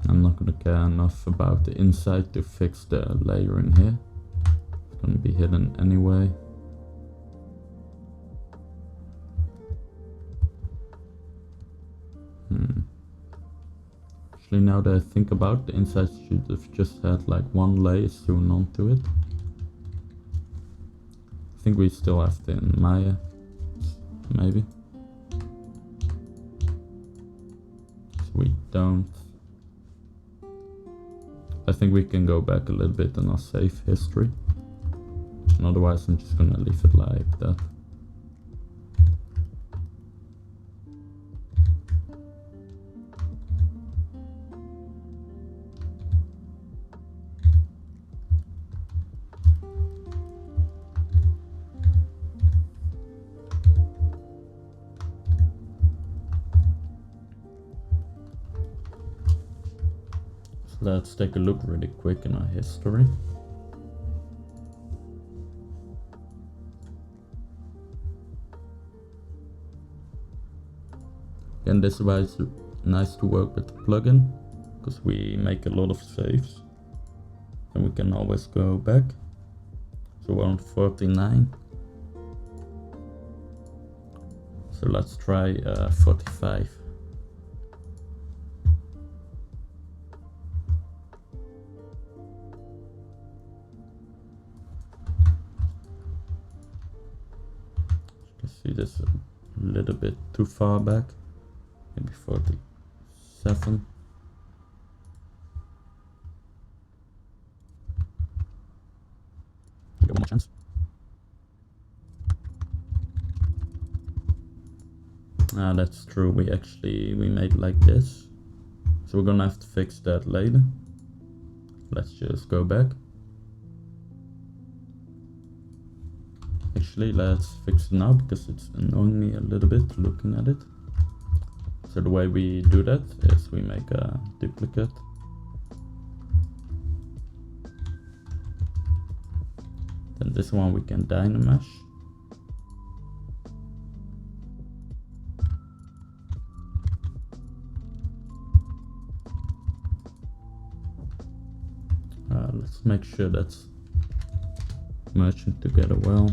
I'm not gonna care enough about the inside to fix the layering here. It's gonna be hidden anyway. Actually, now that I think about it, the inside should have just had like one layer sewn onto it. I think we still have to in Maya, maybe. So we don't. I think we can go back a little bit in our save history. And otherwise I'm just gonna leave it like that. Let's take a look really quick in our history. And this is why it's nice to work with the plugin, because we make a lot of saves and we can always go back. So we're on 49. So let's try 45. See this a little bit too far back, maybe 47. Give it one more chance. Ah, that's true. We made like this. So we're gonna have to fix that later. Let's just go back. Actually, let's fix it now because it's annoying me a little bit looking at it. So the way we do that is we make a duplicate. Then this one we can dynamesh. Let's make sure that's merging together well.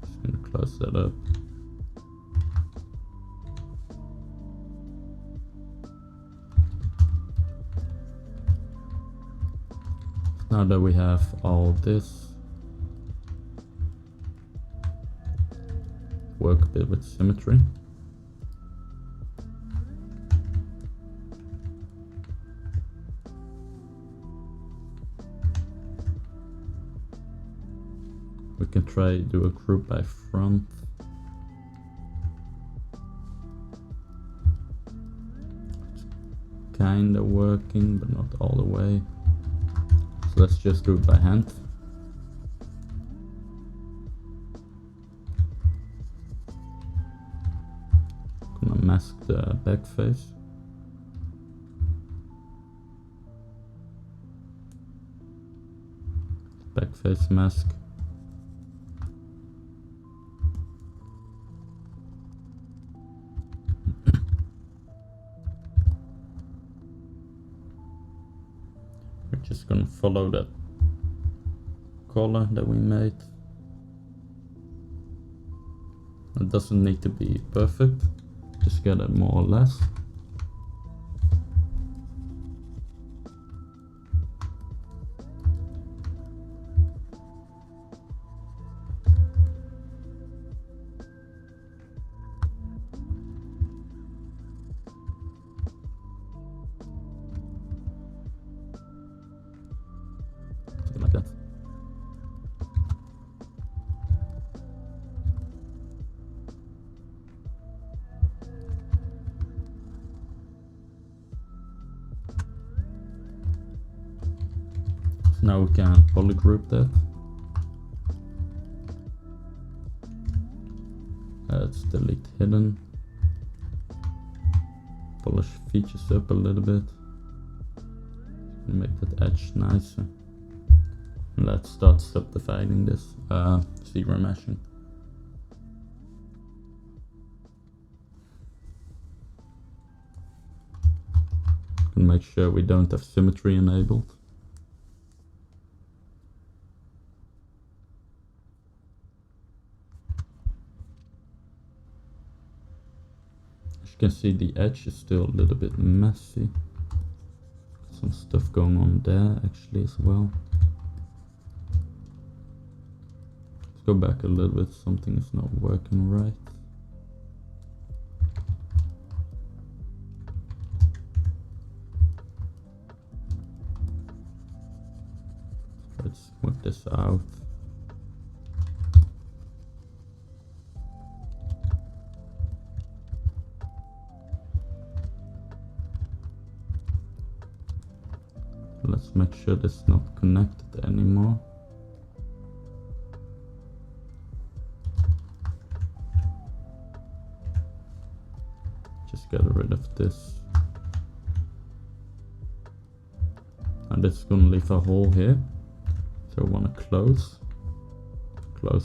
Just gonna close that up. Now that we have all this, work a bit with symmetry. We can try do a group by front. It's kinda working, but not all the way. So let's just do it by hand. Gonna mask the back face. Back face mask. We're just gonna follow that color that we made. It doesn't need to be perfect, just get it more or less. Like that. So now we can polygroup that. Let's delete hidden. Polish features up a little bit. Make that edge nicer. Let's start subdividing this, zero meshing. And make sure we don't have symmetry enabled. As you can see, the edge is still a little bit messy. Some stuff going on there actually as well. Go back a little bit, something is not working right. Let's work this out. Let's make sure this is not connected anymore. Get rid of this. And this is gonna leave a hole here. So we wanna close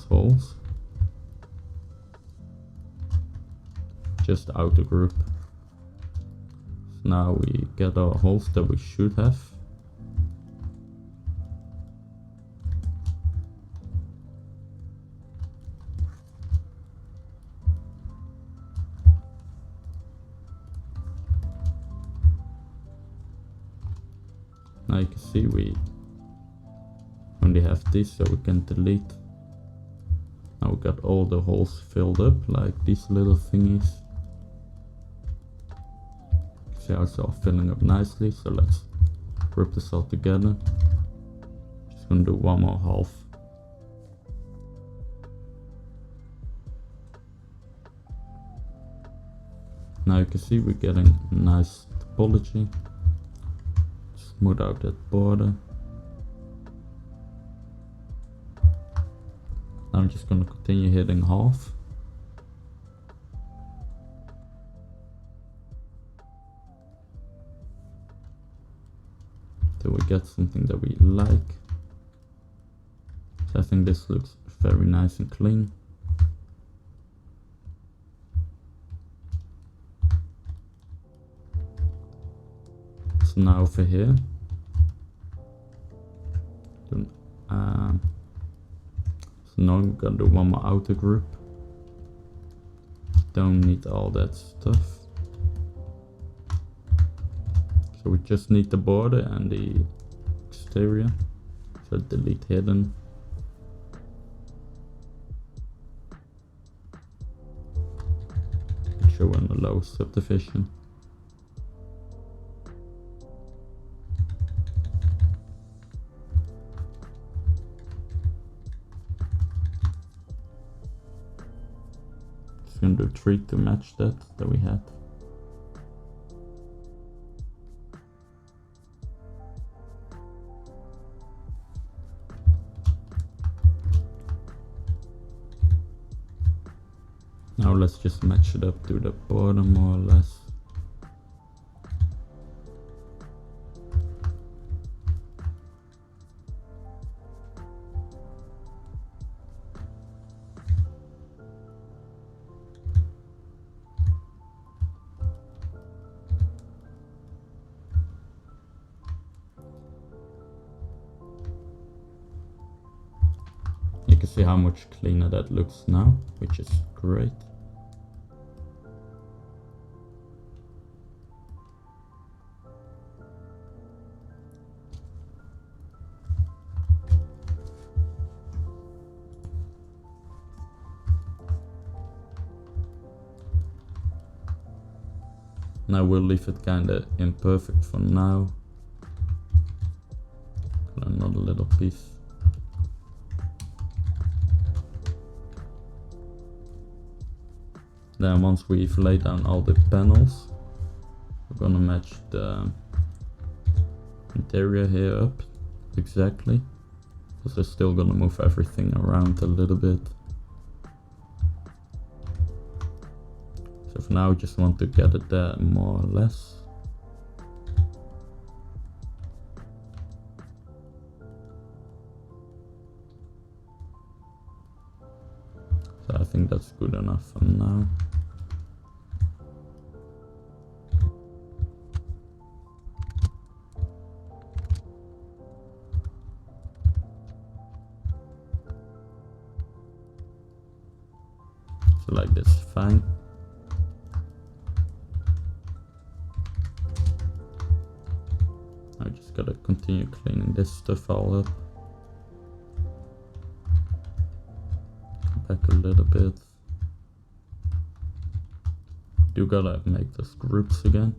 holes. Just outer group. So now we get our holes that we should have. Now you can see we only have this, so we can delete. Now we got all the holes filled up, like these little thingies. See how it's all filling up nicely. So let's group this all together. Just gonna do one more half. Now you can see we're getting a nice topology. Smooth out that border. Now I'm just gonna continue hitting half. Till we get something that we like. So I think this looks very nice and clean. So now over here, so now we're gonna do one more outer group. Don't need all that stuff. So we just need the border and the exterior. So delete hidden. Show in the low subdivision. Just gonna do 3 to match that we had. Now let's just match it up to the border more or less. You can see how much cleaner that looks now, which is great. Now we'll leave it kinda imperfect for now. Another little piece. Then once we've laid down all the panels, we're gonna match the interior here up exactly, because we're still gonna move everything around a little bit. So for now, we just want to get it there more or less. So I think that's good enough for now. So like this is fine. I just gotta continue cleaning this stuff all up. Back a little bit. You gotta make those groups again.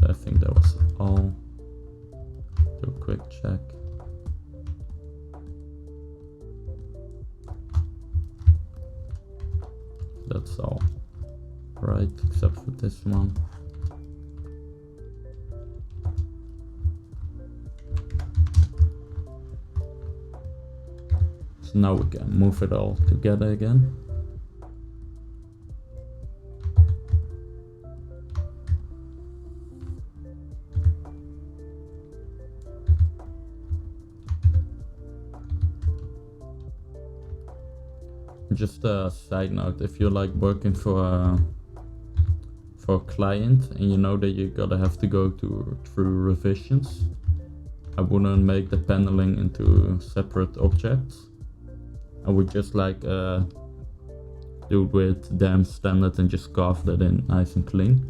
I think that was all. Do a quick check. That's all right, except for this one. So now we can move it all together again. Just a side note, if you're like working for a client and you know that you gotta have to go through revisions, I wouldn't make the paneling into separate objects. I would just like do it with damn standard and just carve that in nice and clean.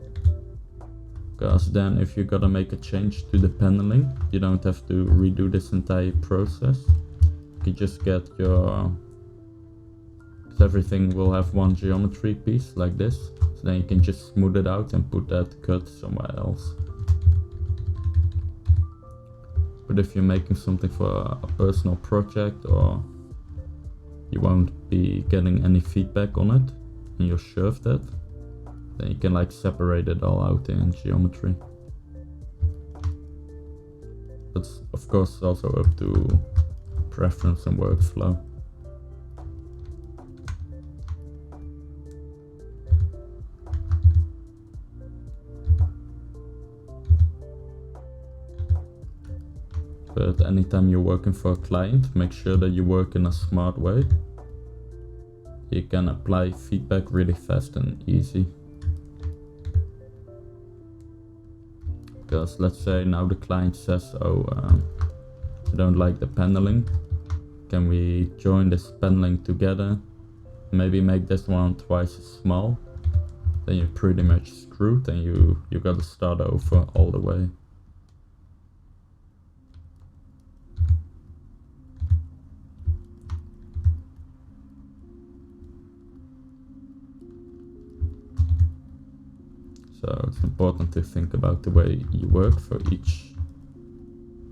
Because then if you gotta make a change to the paneling, you don't have to redo this entire process. You can just get your... everything will have one geometry piece like this. So then you can just smooth it out and put that cut somewhere else. But if you're making something for a personal project, or you won't be getting any feedback on it and you're sure of that, then you can like separate it all out in geometry. That's of course also up to preference and workflow. But anytime you're working for a client, make sure that you work in a smart way. You can apply feedback really fast and easy. Because let's say now the client says, oh, I don't like the paneling. Can we join this paneling together? Maybe make this one twice as small. Then you're pretty much screwed and you gotta start over all the way. So it's important to think about the way you work for each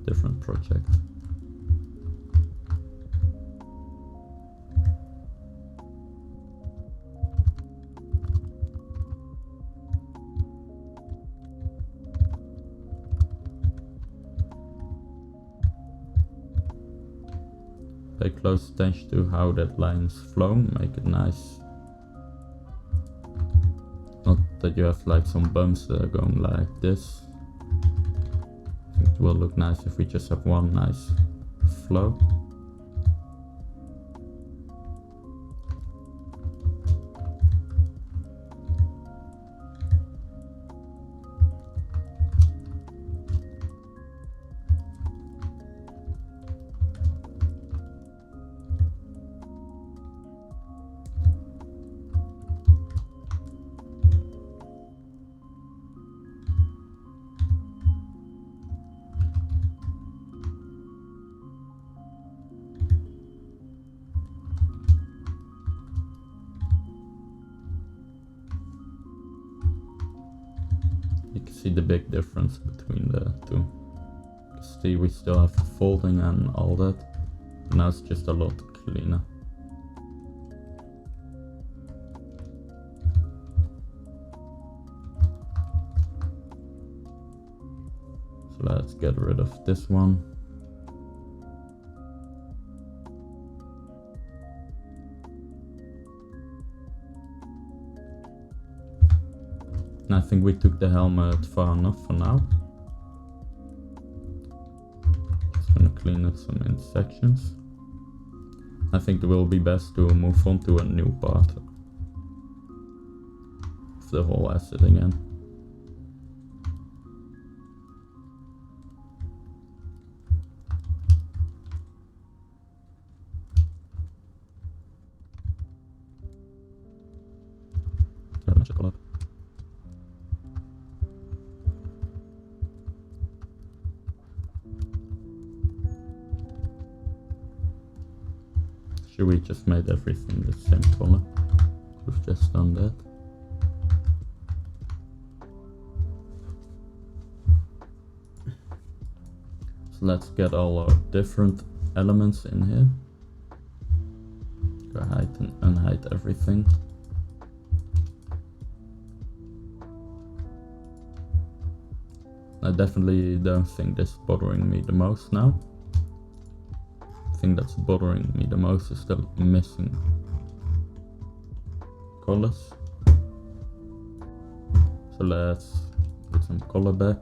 different project. Pay close attention to how that line is flown, make it nice. Not that you have like some bumps that are going like this. I think it will look nice if we just have one nice flow. See the big difference between the two. See, we still have the folding and all that, but now it's just a lot cleaner. So let's get rid of this one. I think we took the helmet far enough for now. Just gonna clean up some intersections. I think it will be best to move on to a new part of the whole asset again. Should we just made everything the same color? We've just done that. So let's get all our different elements in here. Go hide and unhide everything. I definitely don't think this is bothering me the most now. The thing that's bothering me the most is the missing colors. So let's put some color back.